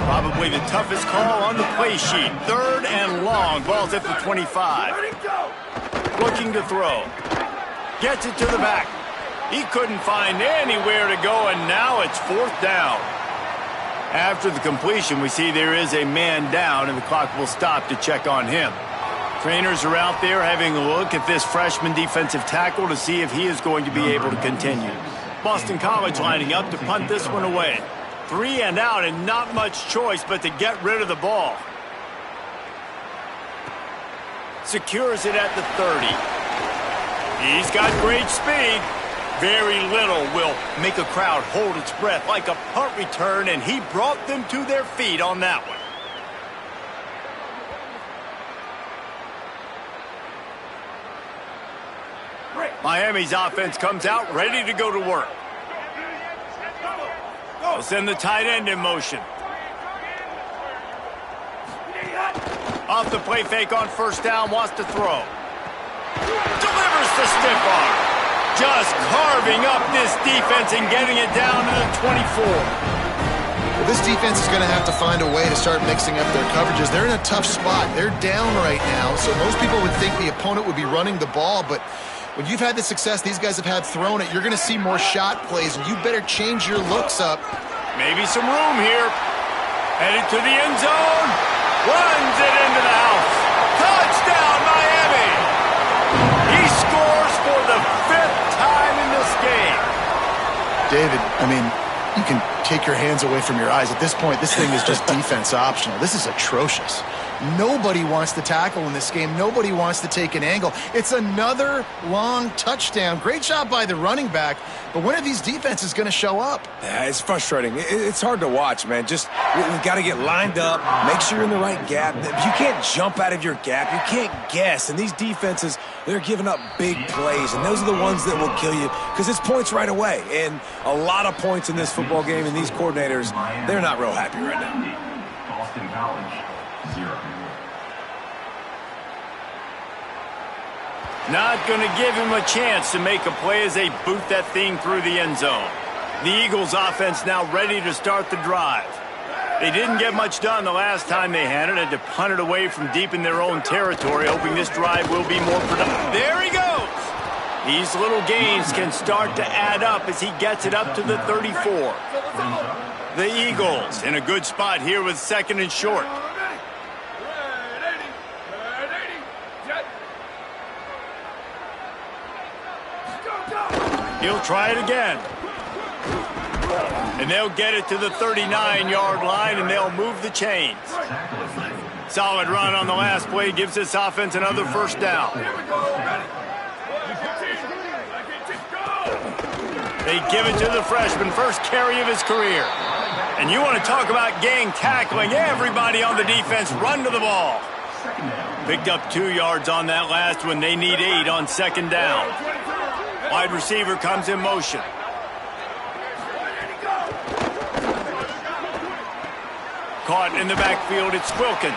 Probably the toughest call on the play sheet. 3rd and long. Ball's at the 25. Looking to throw. Gets it to the back. He couldn't find anywhere to go, and now it's 4th down. After the completion, we see there is a man down, and the clock will stop to check on him. Trainers are out there having a look at this freshman defensive tackle to see if he is going to be able to continue. Boston College lining up to punt this one away. 3 and out, and not much choice but to get rid of the ball. Secures it at the 30. He's got great speed. Very little will make a crowd hold its breath like a punt return, and he brought them to their feet on that one. Miami's offense comes out ready to go to work. They'll send the tight end in motion. Off the play fake on first down, wants to throw. Delivers the stiff arm. Just carving up this defense and getting it down to the 24. Well, this defense is going to have to find a way to start mixing up their coverages. They're in a tough spot. They're down right now, so most people would think the opponent would be running the ball, but when you've had the success these guys have had throwing it, you're going to see more shot plays, and you better change your looks up. Maybe some room here. Headed to the end zone. Runs it into the house. Touchdown, Miami. He scores for the 5th time in this game. David, I mean, you can take your hands away from your eyes. At this point, this thing is just defense optional. This is atrocious. Nobody wants to tackle in this game. Nobody wants to take an angle. It's another long touchdown. Great job by the running back, but when are these defenses going to show up? Yeah, it's frustrating. It's hard to watch, man. Just, we've got to get lined up, make sure you're in the right gap. You can't jump out of your gap. You can't guess. And these defenses, they're giving up big plays, and those are the ones that will kill you because it's points right away. And a lot of points in this football game, and these coordinators, they're not real happy right now. Boston College, 0. Not going to give him a chance to make a play as they boot that thing through the end zone. The Eagles offense now ready to start the drive. They didn't get much done the last time they had it. Had to punt it away from deep in their own territory, hoping this drive will be more productive. There he goes! These little gains can start to add up as he gets it up to the 34. The Eagles in a good spot here with 2nd and short. He'll try it again. And they'll get it to the 39-yard line, and they'll move the chains. Solid run on the last play gives this offense another first down. They give it to the freshman, first carry of his career. And you want to talk about gang tackling. Everybody on the defense run to the ball. Picked up 2 yards on that last one. They need 8 on 2nd down. Wide receiver comes in motion. Caught in the backfield, it's Wilkins.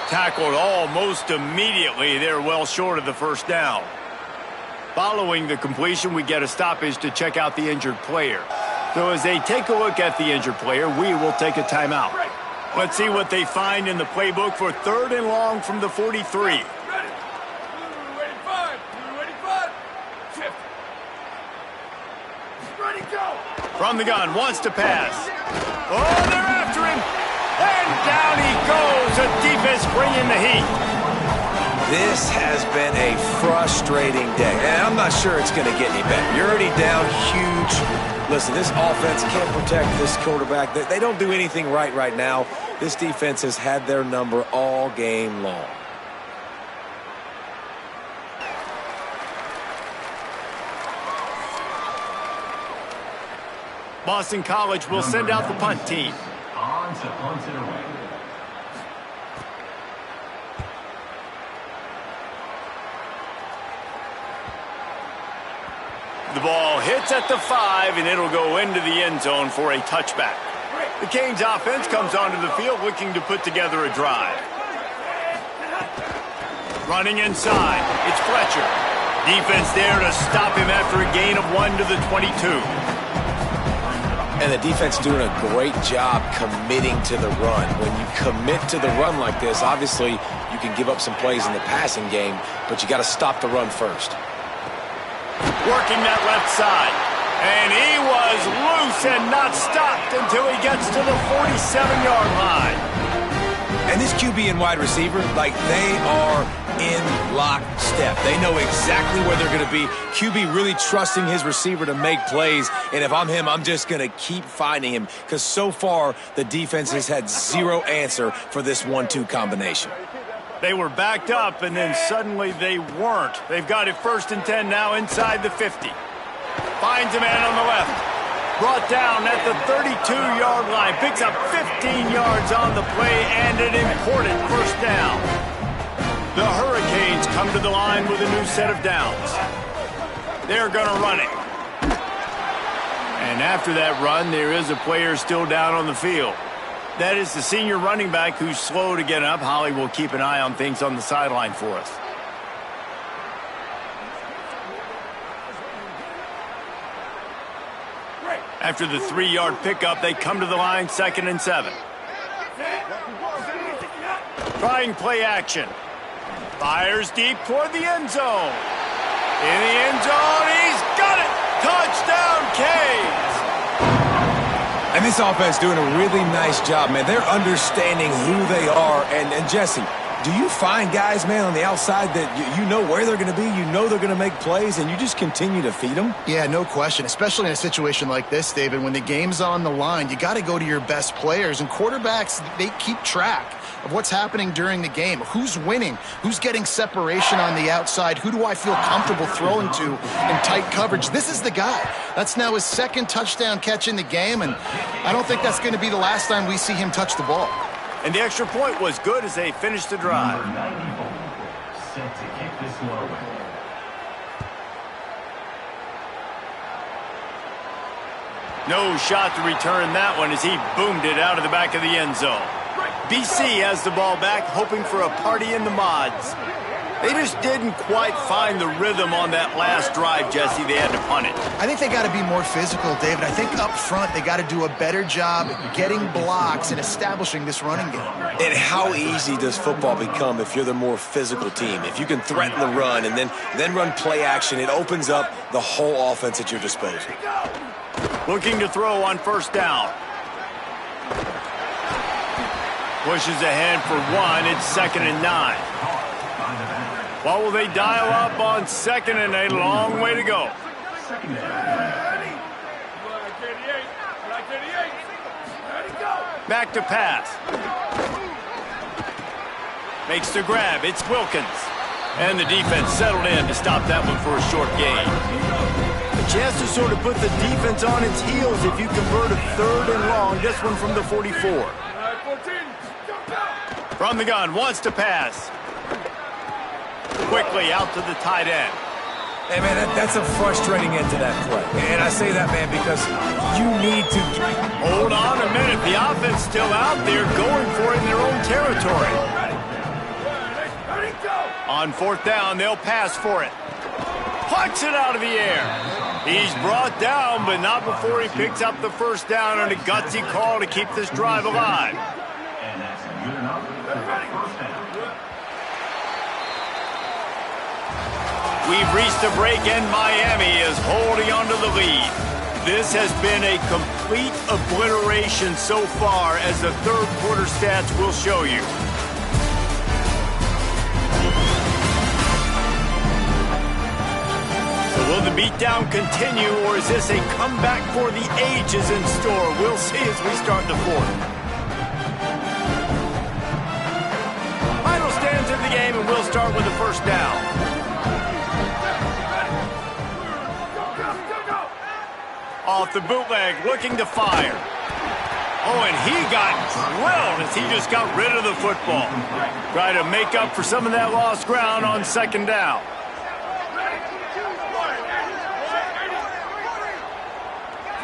Tackled almost immediately. They're well short of the first down. Following the completion, we get a stoppage to check out the injured player. So as they take a look at the injured player, we will take a timeout. Let's see what they find in the playbook for 3rd and long from the 43. From the gun, wants to pass. Oh, they're after him. And down he goes. The defense bringing the heat. This has been a frustrating day, and I'm not sure it's going to get any better. You're already down huge. Listen, this offense can't protect this quarterback. They don't do anything right now. This defense has had their number all game long. Boston College will send out the punt team. On to punt it away. The ball hits at the 5, and it'll go into the end zone for a touchback. The Canes offense comes onto the field looking to put together a drive. Running inside, it's Fletcher. Defense there to stop him after a gain of 1 to the 22. And the defense doing a great job committing to the run. When you commit to the run like this, obviously you can give up some plays in the passing game, but you got to stop the run first. Working that left side. And he was loose and not stopped until he gets to the 47-yard line. And this QB and wide receiver, like, they are in lockstep. They know exactly where they're going to be. QB really trusting his receiver to make plays. And if I'm him, I'm just going to keep finding him because so far the defense has had zero answer for this 1-2 combination. They were backed up, and then suddenly they weren't. They've got it 1st and 10 now inside the 50. Finds a man on the left. Brought down at the 32-yard line. Picks up 15 yards on the play and an important first down. The Hurricanes come to the line with a new set of downs. They're going to run it. And after that run, there is a player still down on the field. That is the senior running back who's slow to get up. Holly will keep an eye on things on the sideline for us. After the 3-yard pickup, they come to the line, 2nd and 7. Trying play action. Fires deep toward the end zone. In the end zone, he's got it! Touchdown, Canes! And this offense doing a really nice job, man. They're understanding who they are. And Jesse, do you find guys, man, on the outside that you know where they're going to be, you know they're going to make plays, and you just continue to feed them? Yeah, no question, especially in a situation like this, David. When the game's on the line, you got to go to your best players. And quarterbacks, they keep track of what's happening during the game. Who's winning? Who's getting separation on the outside? Who do I feel comfortable throwing to in tight coverage? This is the guy. That's now his 2nd touchdown catch in the game, and I don't think that's going to be the last time we see him touch the ball. And the extra point was good as they finished the drive. Number 94, set to kick this one away. No shot to return that one as he boomed it out of the back of the end zone. BC has the ball back, hoping for a party in the mods. They just didn't quite find the rhythm on that last drive, Jesse. They had to punt it. I think they got to be more physical, David. I think up front they got to do a better job getting blocks and establishing this running game. And how easy does football become if you're the more physical team? If you can threaten the run and then run play action, it opens up the whole offense at your disposal. Looking to throw on 1st down. Pushes ahead for 1. It's 2nd and 9. What will they dial up on 2nd and a long way to go? Back to pass. Makes the grab. It's Wilkins. And the defense settled in to stop that one for a short gain. A chance to sort of put the defense on its heels if you convert a 3rd and long. This one from the 44. From the gun, wants to pass. Quickly out to the tight end. Hey, man, that's a frustrating end to that play. And I say that, man, because you need to... Hold on a minute. The offense still out there going for it in their own territory. On 4th down, they'll pass for it. Pucks it out of the air. He's brought down, but not before he picks up the 1st down on a gutsy call to keep this drive alive. And that's good enough for the 1st down. We've reached a break, and Miami is holding on to the lead. This has been a complete obliteration so far, as the 3rd quarter stats will show you. So will the beatdown continue, or is this a comeback for the ages in store? We'll see as we start the 4th. Final stands of the game, and we'll start with the 1st down. Off the bootleg, looking to fire. Oh, and he got drilled as he just got rid of the football. Try to make up for some of that lost ground on 2nd down.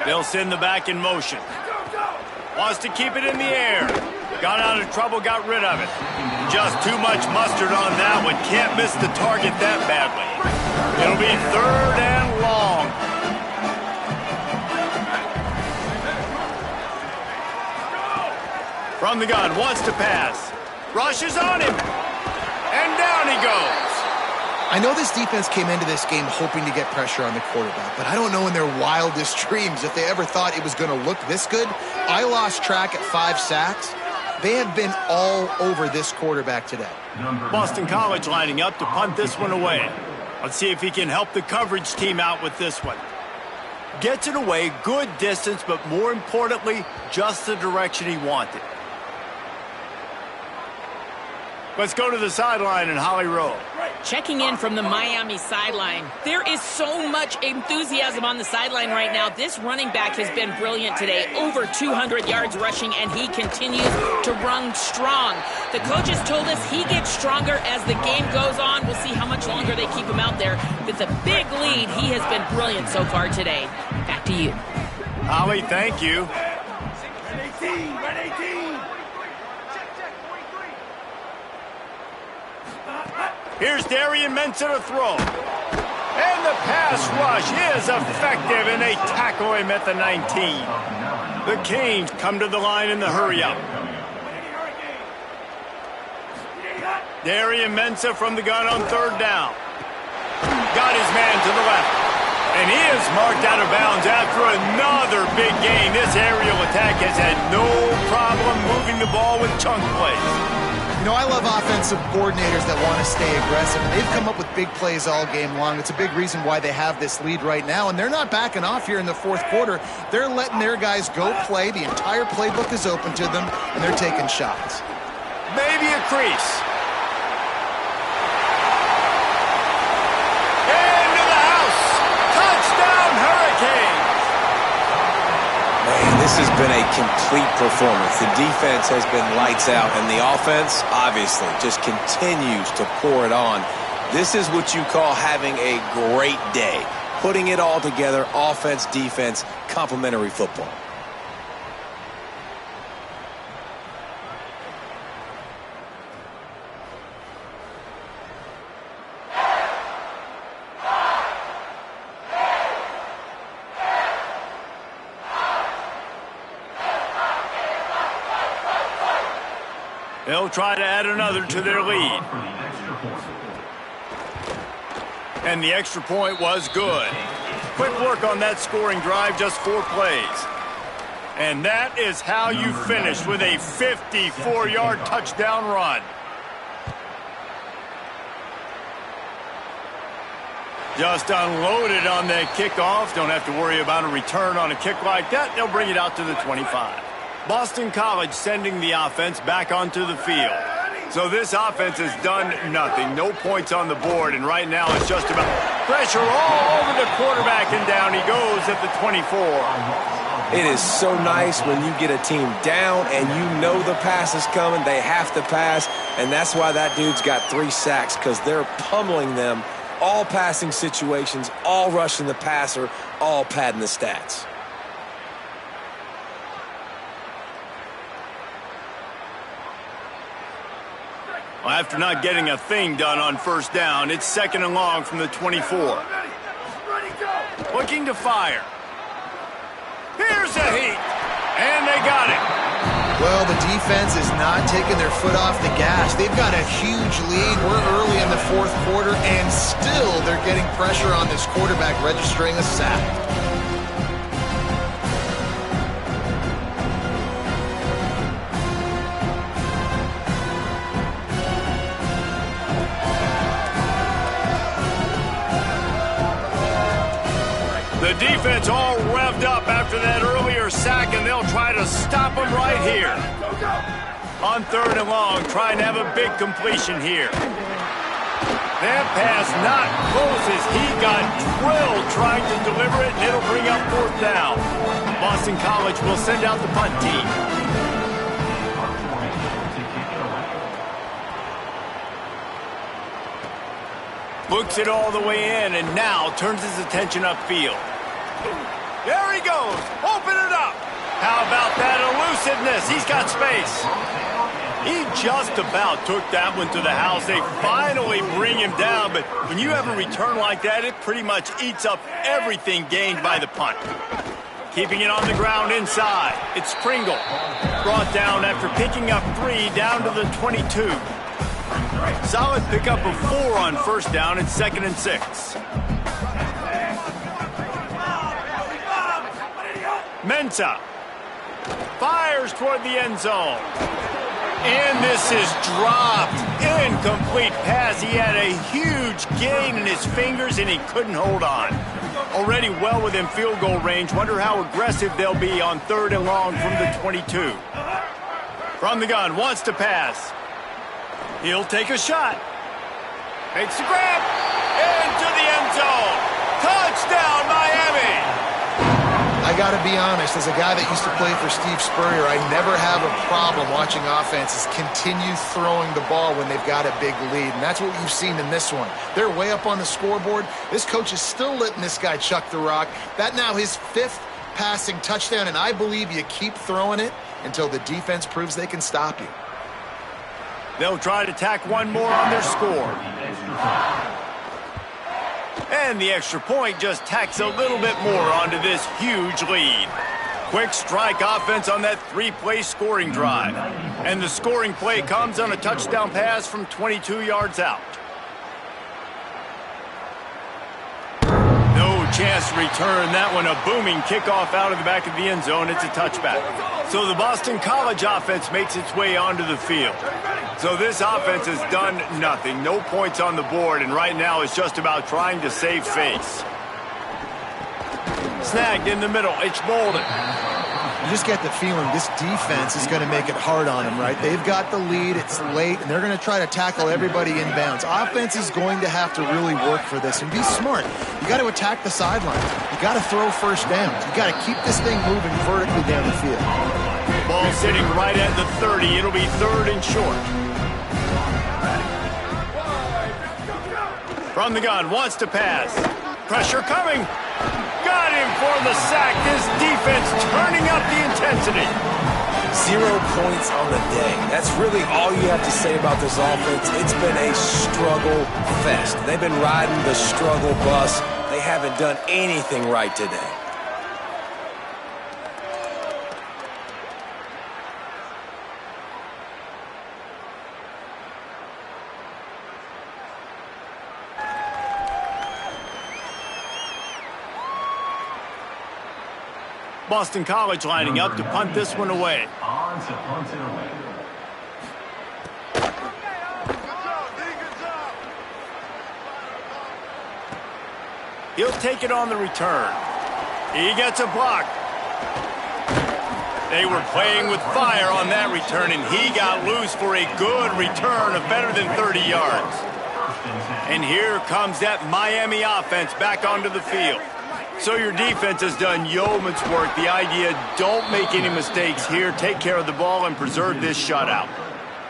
They'll send the back in motion. Wants to keep it in the air. Got out of trouble, got rid of it. Just too much mustard on that one. Can't miss the target that badly. It'll be 3rd and long. From the gun, wants to pass. Rushes on him. And down he goes. I know this defense came into this game hoping to get pressure on the quarterback, but I don't know in their wildest dreams if they ever thought it was going to look this good. I lost track at 5 sacks. They have been all over this quarterback today. Boston College lining up to punt this one away. Let's see if he can help the coverage team out with this one. Gets it away, good distance, but more importantly, just the direction he wanted. Let's go to the sideline in Holly Rowe. Checking in from the Miami sideline. There is so much enthusiasm on the sideline right now. This running back has been brilliant today. Over 200 yards rushing, and he continues to run strong. The coaches told us he gets stronger as the game goes on. We'll see how much longer they keep him out there. With a big lead, he has been brilliant so far today. Back to you. Holly, thank you. Red 18, red 18. Here's Darian Mensah to throw. And the pass rush is effective, and they tackle him at the 19. The Canes come to the line in the hurry-up. Darian Mensah from the gun on third down. Got his man to the left. And he is marked out of bounds after another big gain. This aerial attack has had no problem moving the ball with chunk plays. You know, I love offensive coordinators that want to stay aggressive, and they've come up with big plays all game long. It's a big reason why they have this lead right now, and they're not backing off here in the fourth quarter. They're letting their guys go play. The entire playbook is open to them, and they're taking shots. Maybe a crease. Into the house. Touchdown, Hurricanes. Man, this has been a complete performance. The defense has been lights out, and the offense, obviously, just continues to pour it on. This is what you call having a great day. Putting it all together, offense, defense, complementary football. They'll try to add another to their lead. And the extra point was good. Quick work on that scoring drive, just 4 plays. And that is how you finish with a 54-yard touchdown run. Just unloaded on that kickoff. Don't have to worry about a return on a kick like that. They'll bring it out to the 25. Boston College sending the offense back onto the field. So this offense has done nothing. No points on the board, and right now it's just about pressure all over the quarterback, and down he goes at the 24. It is so nice when you get a team down and you know the pass is coming. They have to pass, and that's why that dude's got 3 sacks, because they're pummeling them. All passing situations, all rushing the passer, all padding the stats. Well, after not getting a thing done on first down, it's 2nd and long from the 24. Looking to fire. Here's a heat. And they got it. Well, the defense is not taking their foot off the gas. They've got a huge lead. We're early in the fourth quarter, and still they're getting pressure on this quarterback, registering a sack. The defense all revved up after that earlier sack, and they'll try to stop them right here. On 3rd and long, trying to have a big completion here. That pass not close as he got drilled trying to deliver it, and it'll bring up 4th down. Boston College will send out the punt team. Looks it all the way in, and now turns his attention upfield. There he goes. Open it up. How about that elusiveness? He's got space. He just about took that one to the house. They finally bring him down, but when you have a return like that, it pretty much eats up everything gained by the punt. Keeping it on the ground inside. It's Pringle. Brought down after picking up 3 down to the 22. Solid pickup of 4 on first down. It's 2nd and 6. Mensah fires toward the end zone. And this is dropped. Incomplete pass. He had a huge gain in his fingers, and he couldn't hold on. Already well within field goal range. Wonder how aggressive they'll be on 3rd and long from the 22. From the gun, wants to pass. He'll take a shot. Makes the grab. Into the end zone. Touchdown, Miami. I got to be honest, as a guy that used to play for Steve Spurrier, I never have a problem watching offenses continue throwing the ball when they've got a big lead, and that's what you've seen in this one. They're way up on the scoreboard. This coach is still letting this guy chuck the rock. That now his 5th passing touchdown, and I believe you keep throwing it until the defense proves they can stop you. They'll try to tack one more on their score. And the extra point just tacks a little bit more onto this huge lead. Quick strike offense on that 3-play scoring drive. And the scoring play comes on a touchdown pass from 22 yards out. No chance to return that one. A booming kickoff out of the back of the end zone. It's a touchback. So the Boston College offense makes its way onto the field. So this offense has done nothing. No points on the board, and right now it's just about trying to save face. Snagged in the middle. It's Bolden. You just get the feeling this defense is going to make it hard on them, right? They've got the lead. It's late, and they're going to try to tackle everybody inbounds. Offense is going to have to really work for this and be smart. You got to attack the sidelines. You got to throw first downs. You got to keep this thing moving vertically down the field. Ball sitting right at the 30. It'll be 3rd and short. From the gun, wants to pass. Pressure coming. Got him for the sack. This defense turning up the intensity. 0 points on the day. That's really all you have to say about this offense. It's been a struggle fest. They've been riding the struggle bus. They haven't done anything right today. Boston College lining up to punt this one away. On to punt it away. He'll take it on the return. He gets a block. They were playing with fire on that return, and he got loose for a good return of better than 30 yards. And here comes that Miami offense back onto the field. So your defense has done yeoman's work. The idea, don't make any mistakes here. Take care of the ball and preserve this shutout.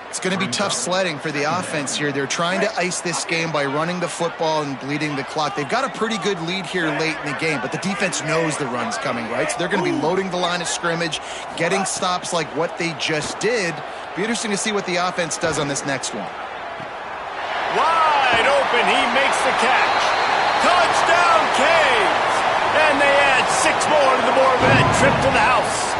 It's going to be tough sledding for the offense here. They're trying to ice this game by running the football and bleeding the clock. They've got a pretty good lead here late in the game, but the defense knows the run's coming, right? So they're going to be loading the line of scrimmage, getting stops like what they just did. Be interesting to see what the offense does on this next one. Wide open, he makes the catch. Touchdown, Canes! And they add 6 more to the board with that trip to the house.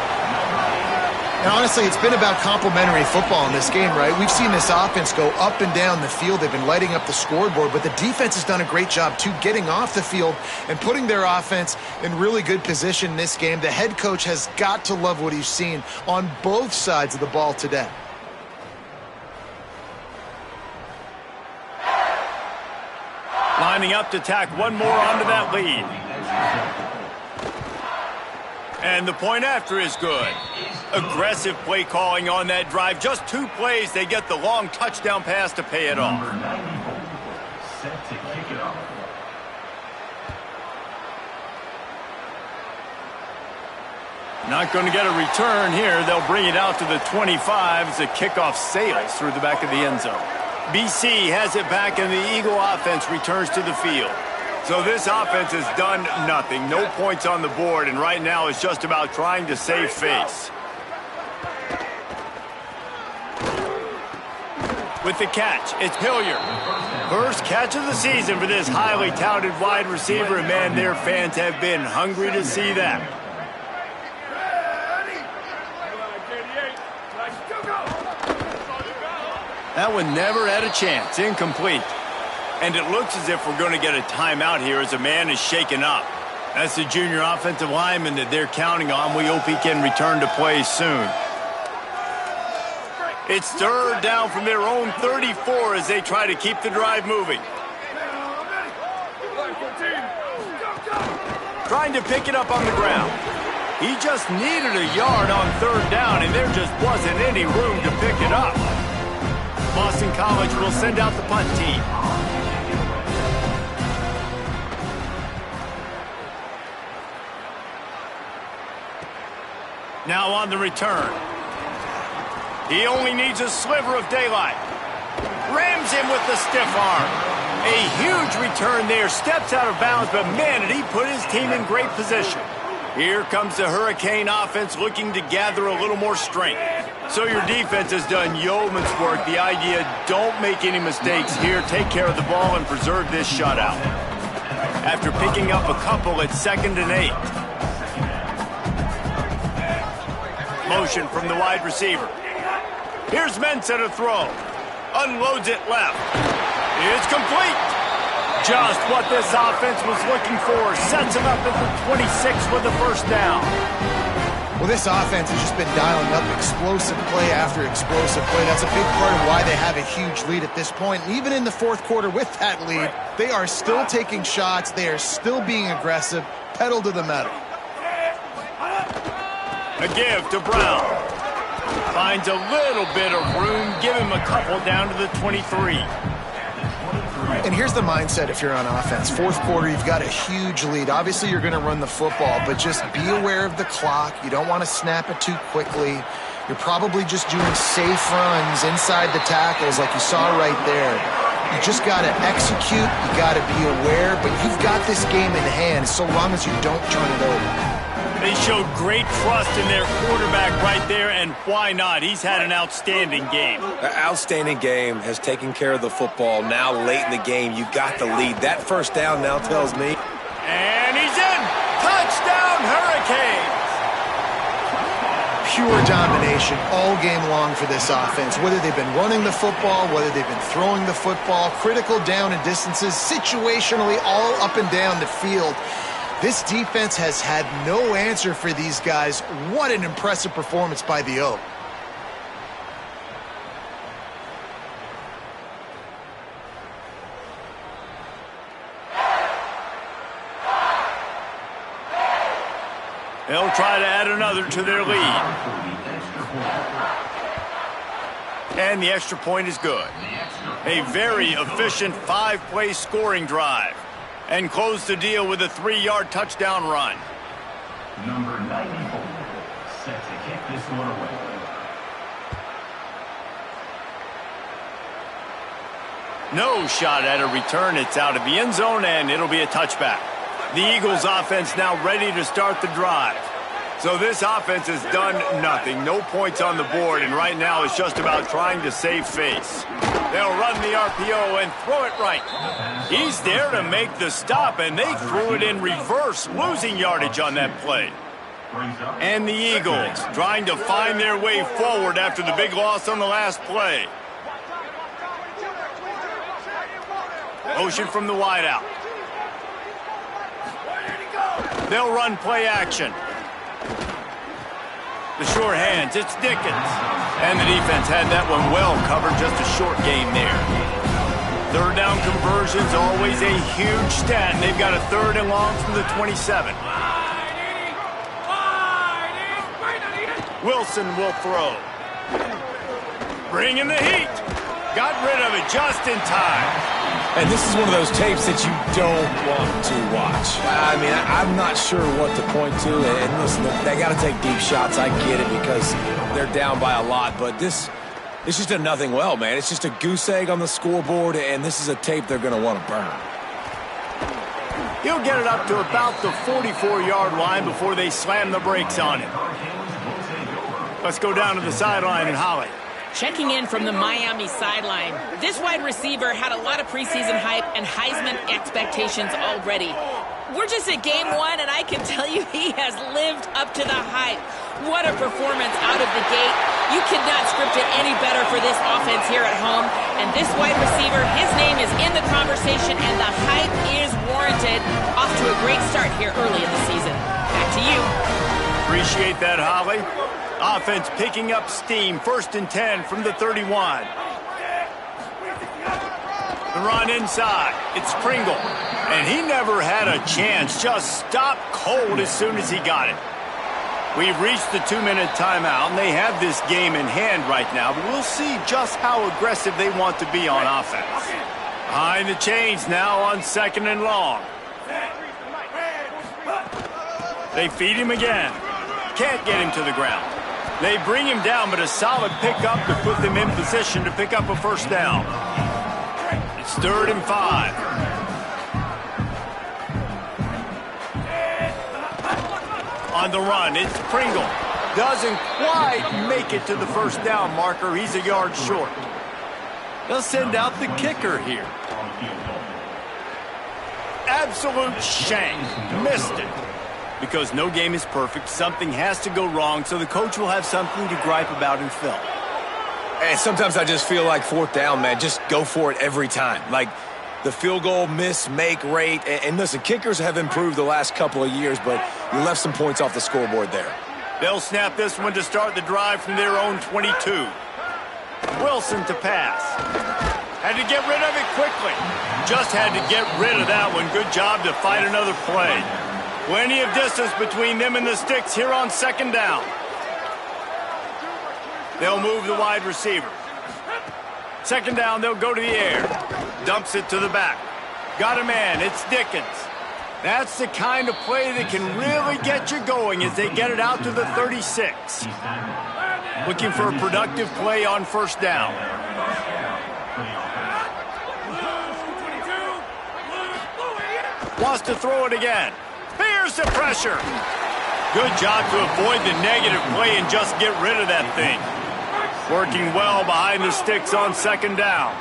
And honestly, it's been about complementary football in this game, right? We've seen this offense go up and down the field. They've been lighting up the scoreboard, but the defense has done a great job, too, getting off the field and putting their offense in really good position in this game. The head coach has got to love what he's seen on both sides of the ball today. Lining up to tack one more onto that lead. And the point after is good. Aggressive play calling on that drive. Just 2 plays, they get the long touchdown pass to pay it off. Set to kick it off. Not going to get a return here. They'll bring it out to the 25 as the kickoff sails through the back of the end zone. BC has it back, and the Eagle offense returns to the field. So this offense has done nothing. No points on the board, and right now it's just about trying to save face. With the catch, it's Hilliard. First catch of the season for this highly touted wide receiver, and man, their fans have been hungry to see that. That one never had a chance. Incomplete. And it looks as if we're going to get a timeout here as a man is shaken up. That's the junior offensive lineman that they're counting on. We hope he can return to play soon. It's 3rd down from their own 34 as they try to keep the drive moving. Trying to pick it up on the ground. He just needed a yard on 3rd down, and there just wasn't any room to pick it up. Boston College will send out the punt team. Now on the return. He only needs a sliver of daylight. Rams him with the stiff arm. A huge return there. Steps out of bounds, but man, did he put his team in great position. Here comes the Hurricane offense looking to gather a little more strength. So your defense has done yeoman's work. The idea, don't make any mistakes here. Take care of the ball and preserve this shutout. After picking up a couple at 2nd and 8. Motion from the wide receiver. Here's Mensah to throw. Unloads it left. It's complete. Just what this offense was looking for. Sets him up at the 26 with the first down. Well, this offense has just been dialing up explosive play after explosive play. That's a big part of why they have a huge lead at this point. And even in the fourth quarter with that lead, they are still taking shots. They are still being aggressive. Pedal to the metal. A give to Brown. Finds a little bit of room. Give him a couple down to the 23. And here's the mindset if you're on offense. Fourth quarter, you've got a huge lead. Obviously, you're going to run the football, but just be aware of the clock. You don't want to snap it too quickly. You're probably just doing safe runs inside the tackles like you saw right there. You just got to execute. You got to be aware, but you've got this game in hand so long as you don't turn it over. They showed great trust in their quarterback right there, and why not? He's had an outstanding game. An outstanding game, has taken care of the football. Now late in the game, you got the lead. That first down now tells me. And he's in. Touchdown, Hurricanes. Pure domination all game long for this offense. Whether they've been running the football, whether they've been throwing the football, critical down and distances, situationally all up and down the field. This defense has had no answer for these guys. What an impressive performance by the Oak. They'll try to add another to their lead. And the extra point is good. A very efficient 5-play scoring drive. And close the deal with a 3-yard touchdown run. Number 94, set to kick this one away. No shot at a return. It's out of the end zone, and it'll be a touchback. The Eagles offense now ready to start the drive. So this offense has done nothing. No points on the board, and right now it's just about trying to save face. They'll run the RPO and throw it right. He's there to make the stop, and they threw it in reverse, losing yardage on that play. And the Eagles trying to find their way forward after the big loss on the last play. Motion from the wideout. They'll run play action. The short hands, it's Dickens. And the defense had that one well covered, just a short game there. Third down conversions, always a huge stat. And they've got a 3rd and long from the 27. Wilson will throw. Bringing the heat. Got rid of it just in time. And this is one of those tapes that you don't want to watch. I mean, I'm not sure what to point to. And listen, they got to take deep shots. I get it because they're down by a lot. But it's just a nothing well, man. It's just a goose egg on the scoreboard, and this is a tape they're going to want to burn. He'll get it up to about the 44-yard line before they slam the brakes on it. Let's go down to the sideline and Holly. Checking in from the Miami sideline. This wide receiver had a lot of preseason hype and Heisman expectations already. We're just at game 1, and I can tell you he has lived up to the hype. What a performance out of the gate. You could not script it any better for this offense here at home. And this wide receiver, his name is in the conversation, and the hype is warranted. Off to a great start here early in the season. Back to you. Appreciate that, Holly. Offense picking up steam. 1st and 10 from the 31. The run inside. It's Pringle. And he never had a chance. Just stopped cold as soon as he got it. We've reached the 2-minute timeout, and they have this game in hand right now, but we'll see just how aggressive they want to be on offense. Behind the chains now on 2nd and long. They feed him again. Can't get him to the ground. They bring him down, but a solid pickup to put them in position to pick up a first down. It's 3rd and 5. On the run, it's Pringle. Doesn't quite make it to the first down marker. He's a yard short. They'll send out the kicker here. Absolute shank. Missed it. Because no game is perfect, something has to go wrong, so the coach will have something to gripe about in film. And sometimes I just feel like 4th down, man. Just go for it every time. Like the field goal miss-make rate. And listen, kickers have improved the last couple of years, but you left some points off the scoreboard there. They'll snap this one to start the drive from their own 22. Wilson to pass. Had to get rid of it quickly. Just had to get rid of that one. Good job to fight another play. Plenty of distance between them and the sticks here on 2nd down. They'll move the wide receiver. 2nd down, they'll go to the air. Dumps it to the back. Got a man, it's Dickens. That's the kind of play that can really get you going as they get it out to the 36. Looking for a productive play on 1st down. Wants to throw it again. Fears the pressure. Good job to avoid the negative play and just get rid of that thing. Working well behind the sticks on 2nd down.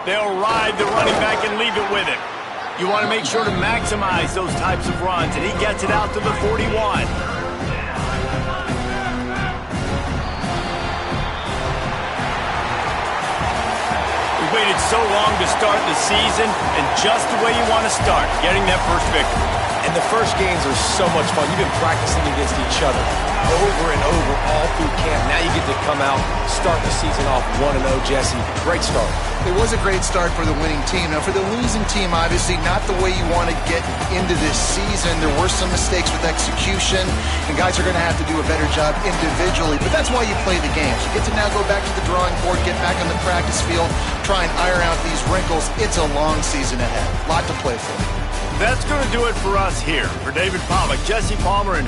They'll ride the running back and leave it with him. You want to make sure to maximize those types of runs, and he gets it out to the 41. Waited so long to start the season, and just the way you want to start, getting that first victory. And the first games are so much fun. You've been practicing against each other over and over all through camp. Now you get to come out, start the season off 1-0, Jesse. Great start. It was a great start for the winning team. Now, for the losing team, obviously not the way you want to get into this season. There were some mistakes with execution, and guys are going to have to do a better job individually. But that's why you play the games. You get to now go back to the drawing board, get back on the practice field, try and iron out these wrinkles. It's a long season ahead. A lot to play for. That's going to do it for us here. For David Pollack, Jesse Palmer, and